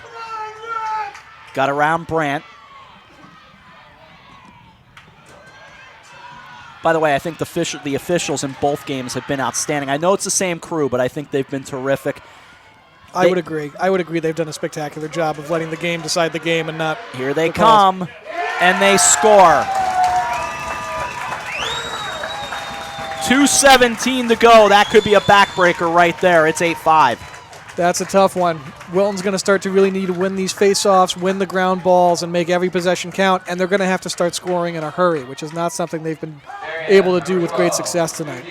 got around Brandt. By the way, I think the officials in both games have been outstanding. I know it's the same crew, but I think they've been terrific. I would agree. I would agree they've done a spectacular job of letting the game decide the game and not... Here they come, and they score. 2:17 to go. That could be a backbreaker right there. It's 8-5. That's a tough one. Wilton's going to start to really need to win these face-offs, win the ground balls, and make every possession count, and they're going to have to start scoring in a hurry, which is not something they've been able to do with great success tonight.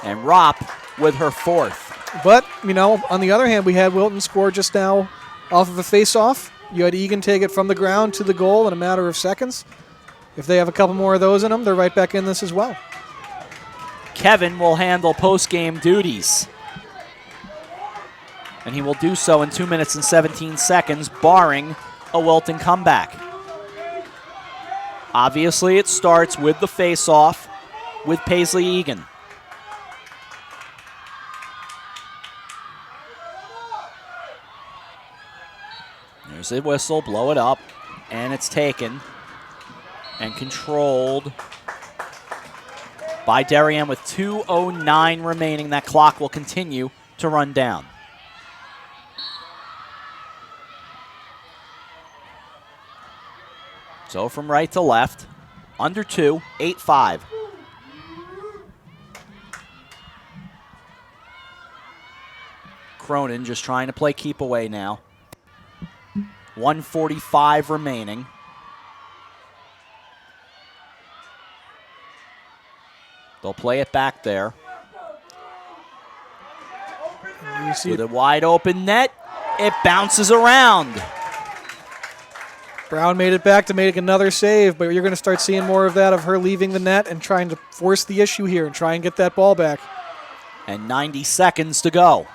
And Ropp with her 4th. But, you know, on the other hand, we had Wilton score just now off of a face-off. You had Egan take it from the ground to the goal in a matter of seconds. If they have a couple more of those in them, they're right back in this as well. Kevin will handle post-game duties. And he will do so in 2 minutes and 17 seconds, barring a Wilton comeback. Obviously, it starts with the face-off with Paisley Egan. There's a whistle, blow it up, and it's taken and controlled by Darien with 2:09 remaining. That clock will continue to run down. So from right to left, under 2, 8-5. Cronin just trying to play keep away now. 1:45 remaining. They'll play it back there. You see with a wide open net, it bounces around. Brown made it back to make another save, but you're going to start seeing more of that, of her leaving the net and trying to force the issue here and try and get that ball back. And 90 seconds to go.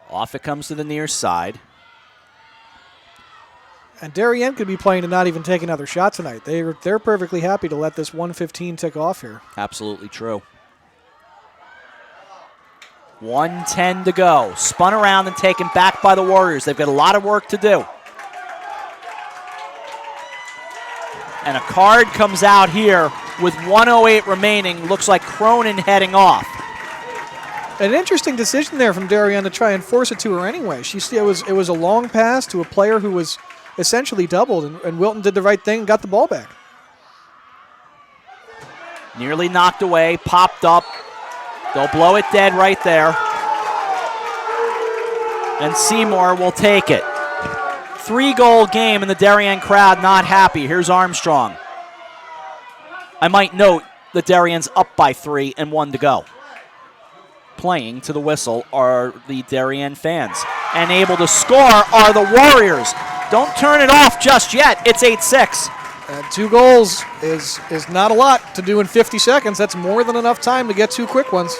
Off it comes to the near side. And Darien could be playing to not even take another shot tonight. They're perfectly happy to let this 1:15 tick off here. Absolutely true. 1:10 to go. Spun around and taken back by the Warriors. They've got a lot of work to do. And a card comes out here with 1:08 remaining. Looks like Cronin heading off. An interesting decision there from Darien to try and force it to her anyway. It was a long pass to a player who was essentially doubled, and Wilton did the right thing and got the ball back. Nearly knocked away, popped up. They'll blow it dead right there. And Seymour will take it. 3-goal game, and the Darien crowd not happy. Here's Armstrong. I might note that Darien's up by 3 and 1 to go. Playing to the whistle are the Darien fans. And able to score are the Warriors. Don't turn it off just yet. It's 8-6. And 2 goals is not a lot to do in 50 seconds. That's more than enough time to get 2 quick ones.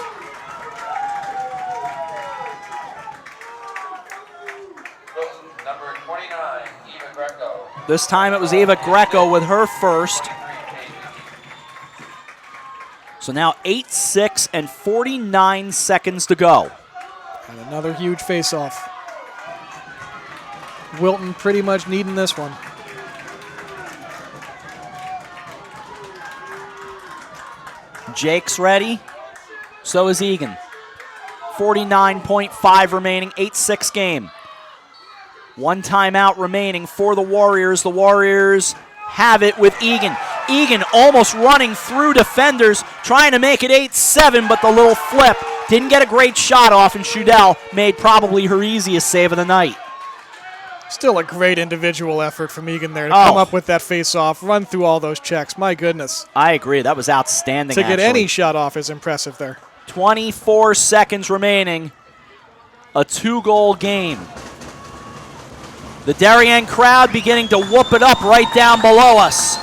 Number 29, Eva Greco. This time it was Eva Greco with her first. So now 8-6 and 49 seconds to go. And another huge face-off. Wilton pretty much needing this one. Jake's ready. So is Egan. 49.5 remaining, 8-6 game. 1 timeout remaining for the Warriors. The Warriors have it with Egan. Egan almost running through defenders, trying to make it 8-7, but the little flip didn't get a great shot off, and Shudell made probably her easiest save of the night. Still a great individual effort from Egan there to come up with that face-off, run through all those checks. My goodness. I agree. That was outstanding, To get actually. any shot off is impressive there. 24 seconds remaining. A 2-goal game. The Darien crowd beginning to whoop it up right down below us.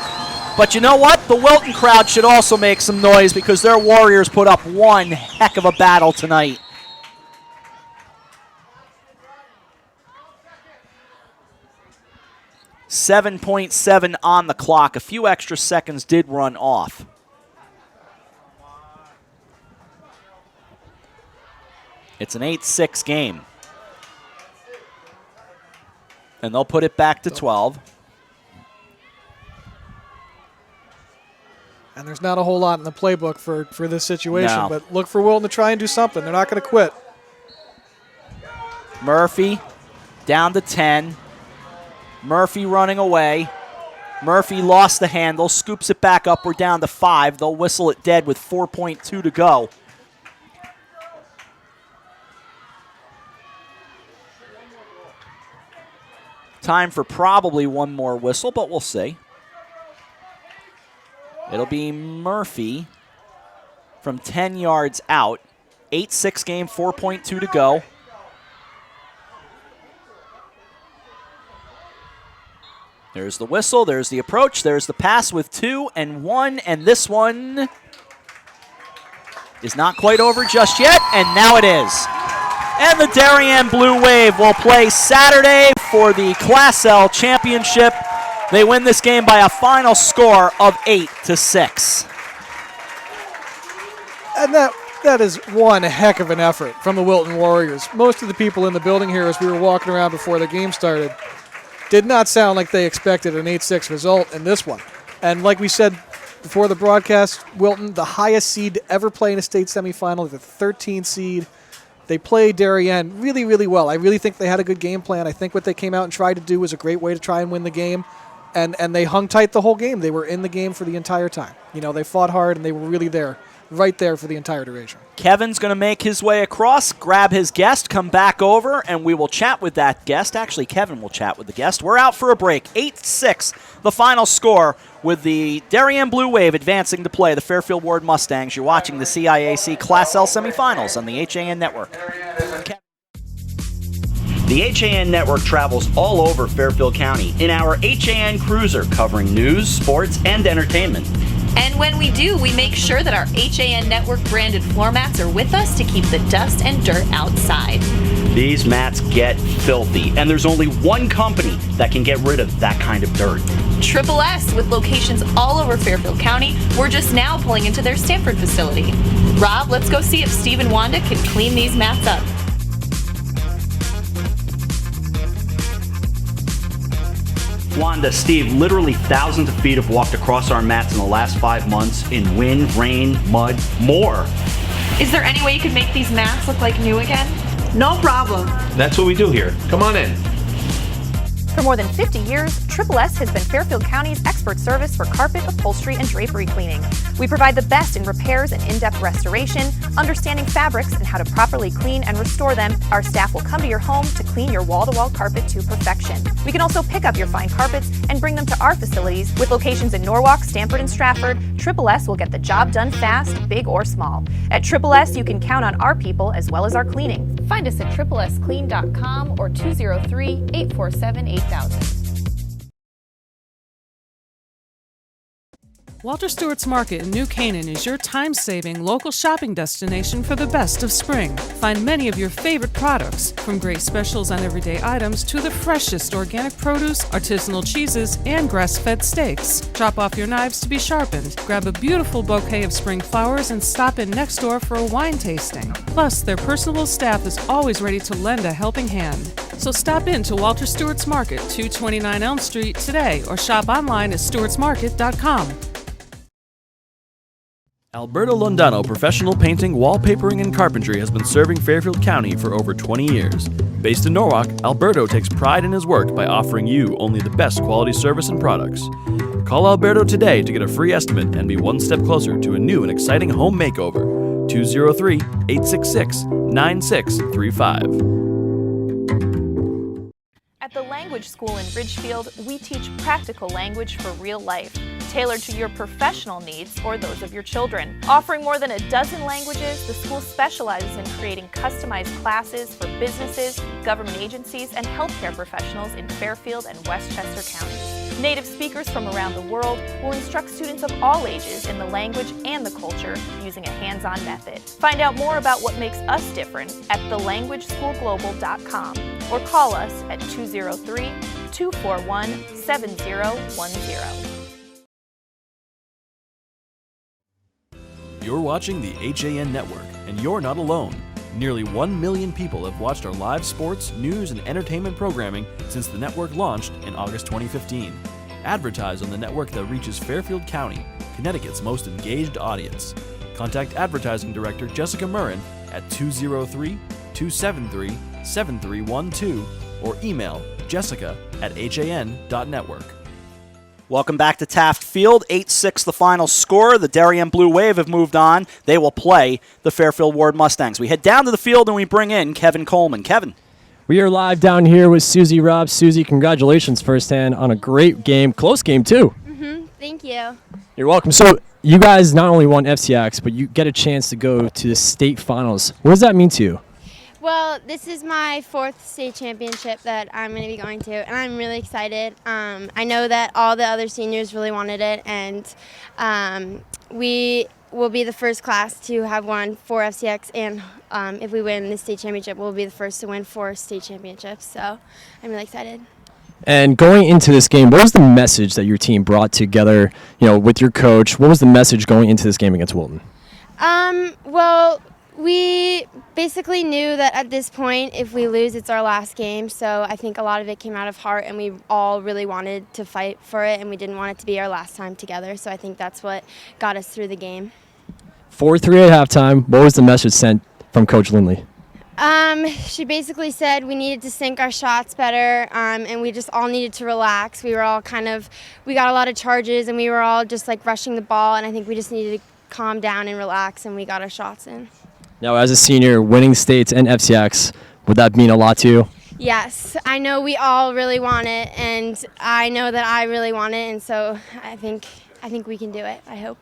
But you know what? The Wilton crowd should also make some noise because their Warriors put up one heck of a battle tonight. .7 on the clock. A few extra seconds did run off. It's an 8-6 game. And they'll put it back to 12. And there's not a whole lot in the playbook for this situation, No. but look for Wilton to try and do something. They're not going to quit. Murphy down to 10. Murphy running away. Murphy lost the handle, scoops it back up. We're down to 5. They'll whistle it dead with 4.2 to go. Time for probably one more whistle, but we'll see. It'll be Murphy from 10 yards out. 8-6 game, 4.2 to go. There's the whistle, there's the approach, there's the pass with 2 and 1, and this one is not quite over just yet, and now it is. And the Darien Blue Wave will play Saturday for the Class L Championship. They win this game by a final score of 8-6. And that is one heck of an effort from the Wilton Warriors. Most of the people in the building here, as we were walking around before the game started, did not sound like they expected an 8-6 result in this one. And like we said before the broadcast, Wilton, the highest seed to ever play in a state semifinal, the 13th seed. They played Darien really, really well. I really think they had a good game plan. I think what they came out and tried to do was a great way to try and win the game. And they hung tight the whole game. They were in the game for the entire time. You know, they fought hard, and they were really there, right there for the entire duration. Kevin's going to make his way across, grab his guest, come back over, and we will chat with that guest. Actually, Kevin will chat with the guest. We're out for a break. 8-6, the final score, with the Darien Blue Wave advancing to play the Fairfield Ward Mustangs. You're watching the CIAC Class L semifinals on the HAN Network. The HAN network travels all over Fairfield County in our HAN Cruiser, covering news, sports, and entertainment. And when we do, we make sure that our HAN network branded floor mats are with us to keep the dust and dirt outside. These mats get filthy, and there's only one company that can get rid of that kind of dirt. Triple S, with locations all over Fairfield County. We're just now pulling into their Stamford facility. Rob, let's go see if Steve and Wanda can clean these mats up. Wanda, Steve, literally thousands of feet have walked across our mats in the last 5 months in wind, rain, mud, more. Is there any way you could make these mats look like new again? No problem. That's what we do here. Come on in. For more than 50 years, Triple S has been Fairfield County's expert service for carpet, upholstery, and drapery cleaning. We provide the best in repairs and in-depth restoration, understanding fabrics and how to properly clean and restore them. Our staff will come to your home to clean your wall-to-wall carpet to perfection. We can also pick up your fine carpets and bring them to our facilities. With locations in Norwalk, Stamford, and Stratford, Triple S will get the job done fast, big or small. At Triple S, you can count on our people as well as our cleaning. Find us at triplesclean.com or 203-847-8000. Walter Stewart's Market in New Canaan is your time-saving local shopping destination for the best of spring. Find many of your favorite products, from great specials on everyday items to the freshest organic produce, artisanal cheeses, and grass-fed steaks. Drop off your knives to be sharpened, grab a beautiful bouquet of spring flowers, and stop in next door for a wine tasting. Plus, their personable staff is always ready to lend a helping hand. So stop in to Walter Stewart's Market, 229 Elm Street today, or shop online at stewartsmarket.com. Alberto Londano Professional Painting, Wallpapering, and Carpentry has been serving Fairfield County for over 20 years. Based in Norwalk, Alberto takes pride in his work by offering you only the best quality service and products. Call Alberto today to get a free estimate and be one step closer to a new and exciting home makeover. 203-866-9635. At the Language School in Ridgefield, we teach practical language for real life, tailored to your professional needs or those of your children. Offering more than a dozen languages, the school specializes in creating customized classes for businesses, government agencies, and healthcare professionals in Fairfield and Westchester counties. Native speakers from around the world will instruct students of all ages in the language and the culture using a hands-on method. Find out more about what makes us different at thelanguageschoolglobal.com or call us at 203-241-7010. You're watching the HAN Network, and you're not alone. Nearly 1 million people have watched our live sports, news, and entertainment programming since the network launched in August 2015. Advertise on the network that reaches Fairfield County, Connecticut's most engaged audience. Contact Advertising Director Jessica Murrin at 203-273-7312 or email jessica@han.network. Welcome back to Taft Field. 8-6 the final score. The Darien Blue Wave have moved on. They will play the Fairfield Ward Mustangs. We head down to the field and we bring in Kevin Coleman. Kevin. We are live down here with Susie Robb. Susie, congratulations firsthand on a great game. Close game, too. Thank you. You're welcome. So you guys not only won FCIACs, but you get a chance to go to the state finals. What does that mean to you? Well, this is my 4th state championship that I'm going to be going to, and I'm really excited. I know that all the other seniors really wanted it, and we will be the first class to have won 4 FCIACs, and if we win the state championship, we'll be the first to win 4 state championships. So I'm really excited. And going into this game, what was the message that your team brought together, with your coach? What was the message going into this game against Wilton? Well, we basically knew that at this point, if we lose, it's our last game. So I think a lot of it came out of heart, and we all really wanted to fight for it, and we didn't want it to be our last time together. So I think that's what got us through the game. 4-3 at halftime. What was the message sent from Coach Lindley? She basically said we needed to sink our shots better, and we just all needed to relax. We were all we got a lot of charges, and we were all just rushing the ball, and I think we just needed to calm down and relax, and we got our shots in. Now, as a senior, winning states and FCIACs, would that mean a lot to you? Yes, I know we all really want it, and I know that I really want it, and so I think we can do it, I hope.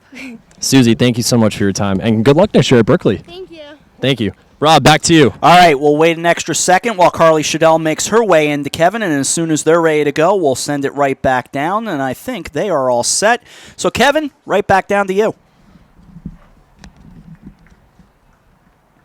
Susie, thank you so much for your time, and good luck next year at Berkeley. Thank you. Thank you. Rob, back to you. All right, we'll wait an extra second while Carly Shadell makes her way into Kevin, and as soon as they're ready to go, we'll send it right back down, and I think they are all set. So, Kevin, right back down to you.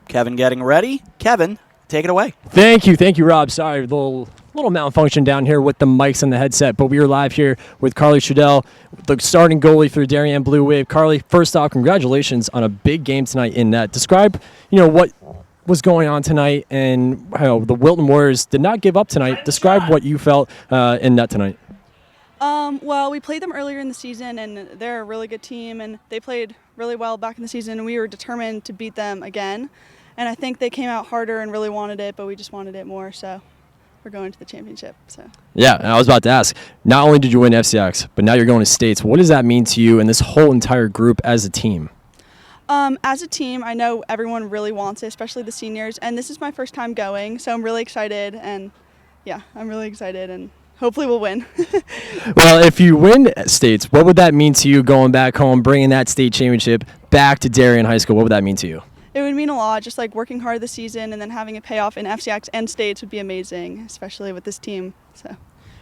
Kevin getting ready. Kevin, take it away. Thank you, Rob. Sorry, little malfunction down here with the mics and the headset, but we are live here with Carly Shadell, the starting goalie for Darien Blue Wave. Carly, first off, congratulations on a big game tonight in net. Describe, what was going on tonight, and how the Wilton Warriors did not give up tonight. Describe what you felt in net tonight. Well, we played them earlier in the season, and they're a really good team, and they played really well back in the season, and we were determined to beat them again. And I think they came out harder and really wanted it, but we just wanted it more, so we're going to the championship. So. Yeah, and I was about to ask, not only did you win FCIAC, but now you're going to states. What does that mean to you and this whole entire group as a team? As a team, I know everyone really wants it, especially the seniors, and this is my first time going, so I'm really excited, and yeah, I'm really excited, and hopefully we'll win. Well, if you win states, what would that mean to you going back home, bringing that state championship back to Darien High School? What would that mean to you? It would mean a lot, just like working hard this season and then having it pay off in FCIAC and states would be amazing, especially with this team. So.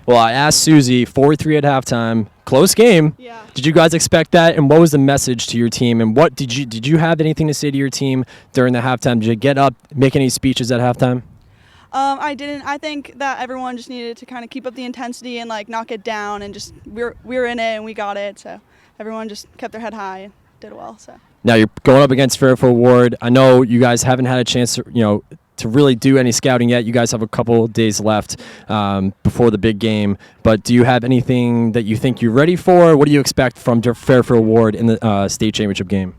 Well, I asked Susie, 4-3 at halftime, close game. Yeah. Did you guys expect that? And what was the message to your team? And what did you have anything to say to your team during the halftime? Did you get up, make any speeches at halftime? I didn't. I think that everyone just needed to kind of keep up the intensity and not get down, and just we were in it and we got it. So everyone just kept their head high and did well. So. Now you're going up against Fairfield Ward. I know you guys haven't had a chance to really do any scouting yet. You guys have a couple days left before the big game. But do you have anything that you think you're ready for? What do you expect from Fairfield Ward in the state championship game?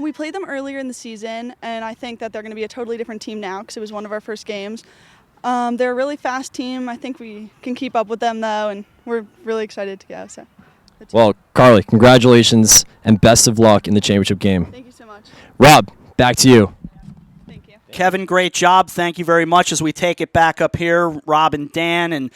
We played them earlier in the season, and I think that they're going to be a totally different team now because it was one of our first games. They're a really fast team. I think we can keep up with them, though, and we're really excited to go. So. Well, Carly, congratulations and best of luck in the championship game. Thank you so much. Rob, back to you. Thank you. Kevin, great job. Thank you very much as we take it back up here, Rob and Dan. And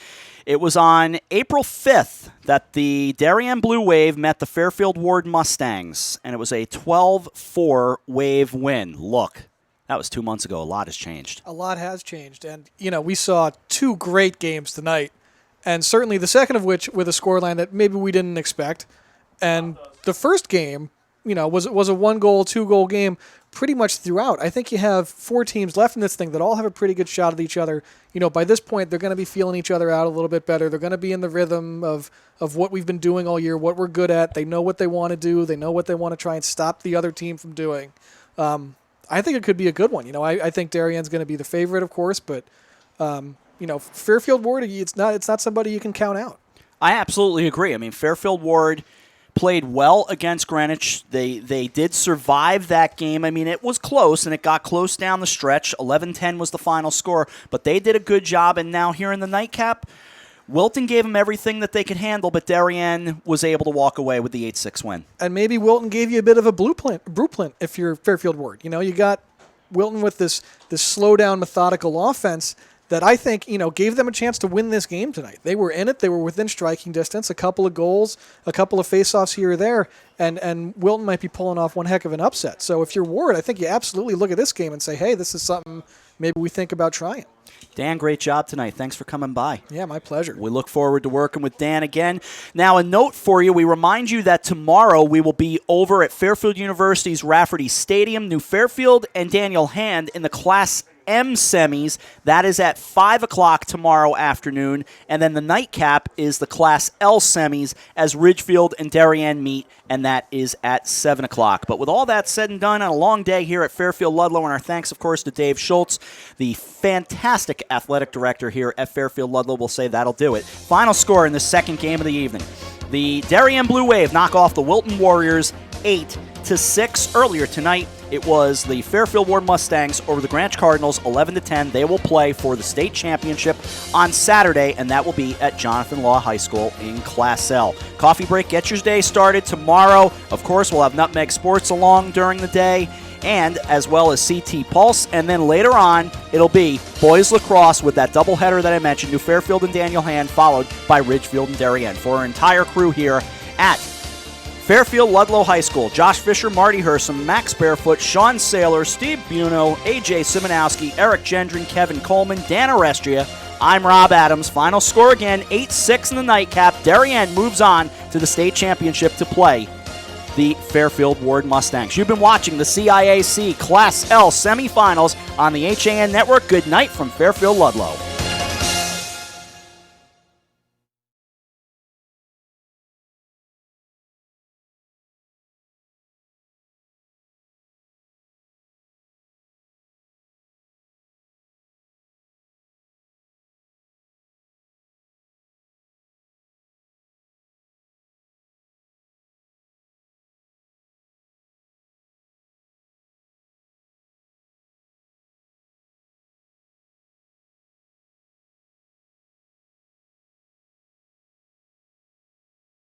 it was on April 5th that the Darien Blue Wave met the Fairfield Ward Mustangs, and it was a 12-4 Wave win. Look, that was 2 months ago. A lot has changed. A lot has changed. And, we saw two great games tonight. And certainly the second of which with a scoreline that maybe we didn't expect. And the first game, was a 1-goal, 2-goal game pretty much throughout. I think you have 4 teams left in this thing that all have a pretty good shot at each other. By this point, they're going to be feeling each other out a little bit better. They're going to be in the rhythm of what we've been doing all year, what we're good at. They know what they want to do. They know what they want to try and stop the other team from doing. I think it could be a good one. I think Darien's going to be the favorite, of course, but Fairfield Ward, it's not somebody you can count out. I absolutely agree. I mean, Fairfield Ward played well against Greenwich. They did survive that game. I mean, it was close, and it got close down the stretch. 11-10 was the final score, but they did a good job. And now here in the nightcap, Wilton gave them everything that they could handle, but Darien was able to walk away with the 8-6 win. And maybe Wilton gave you a bit of a blueprint if you're Fairfield Ward. You got Wilton with this slow-down, methodical offense that I think, gave them a chance to win this game tonight. They were in it. They were within striking distance, a couple of goals, a couple of face-offs here or there, and Wilton might be pulling off one heck of an upset. So if you're Ward, I think you absolutely look at this game and say, hey, this is something maybe we think about trying. Dan, great job tonight. Thanks for coming by. Yeah, my pleasure. We look forward to working with Dan again. Now, a note for you. We remind you that tomorrow we will be over at Fairfield University's Rafferty Stadium. New Fairfield and Daniel Hand in the Class M semis. That is at 5 o'clock tomorrow afternoon. And then the nightcap is the Class L semis as Ridgefield and Darien meet, and that is at 7 o'clock. But with all that said and done on a long day here at Fairfield Ludlow, and our thanks, of course, to Dave Schultz, the fantastic athletic director here at Fairfield Ludlow, will say that'll do it. Final score in the second game of the evening. The Darien Blue Wave knock off the Wilton Warriors 8-6. Earlier tonight, it was the Fairfield Ward Mustangs over the Greenwich Cardinals 11-10. They will play for the state championship on Saturday, and that will be at Jonathan Law High School in Class L. Coffee break, get your day started tomorrow. Of course, we'll have Nutmeg Sports along during the day, and as well as CT Pulse. And then later on, it'll be boys lacrosse with that doubleheader that I mentioned, New Fairfield and Daniel Hand, followed by Ridgefield and Darien. For our entire crew here at Fairfield Ludlow High School, Josh Fisher, Marty Hersom, Max Barefoot, Sean Saylor, Steve Buno, AJ Simonowski, Eric Gendron, Kevin Coleman, Dan Arestria. I'm Rob Adams. Final score again, 8-6 in the nightcap. Darien moves on to the state championship to play the Fairfield Ward Mustangs. You've been watching the CIAC Class L semifinals on the HAN Network. Good night from Fairfield Ludlow.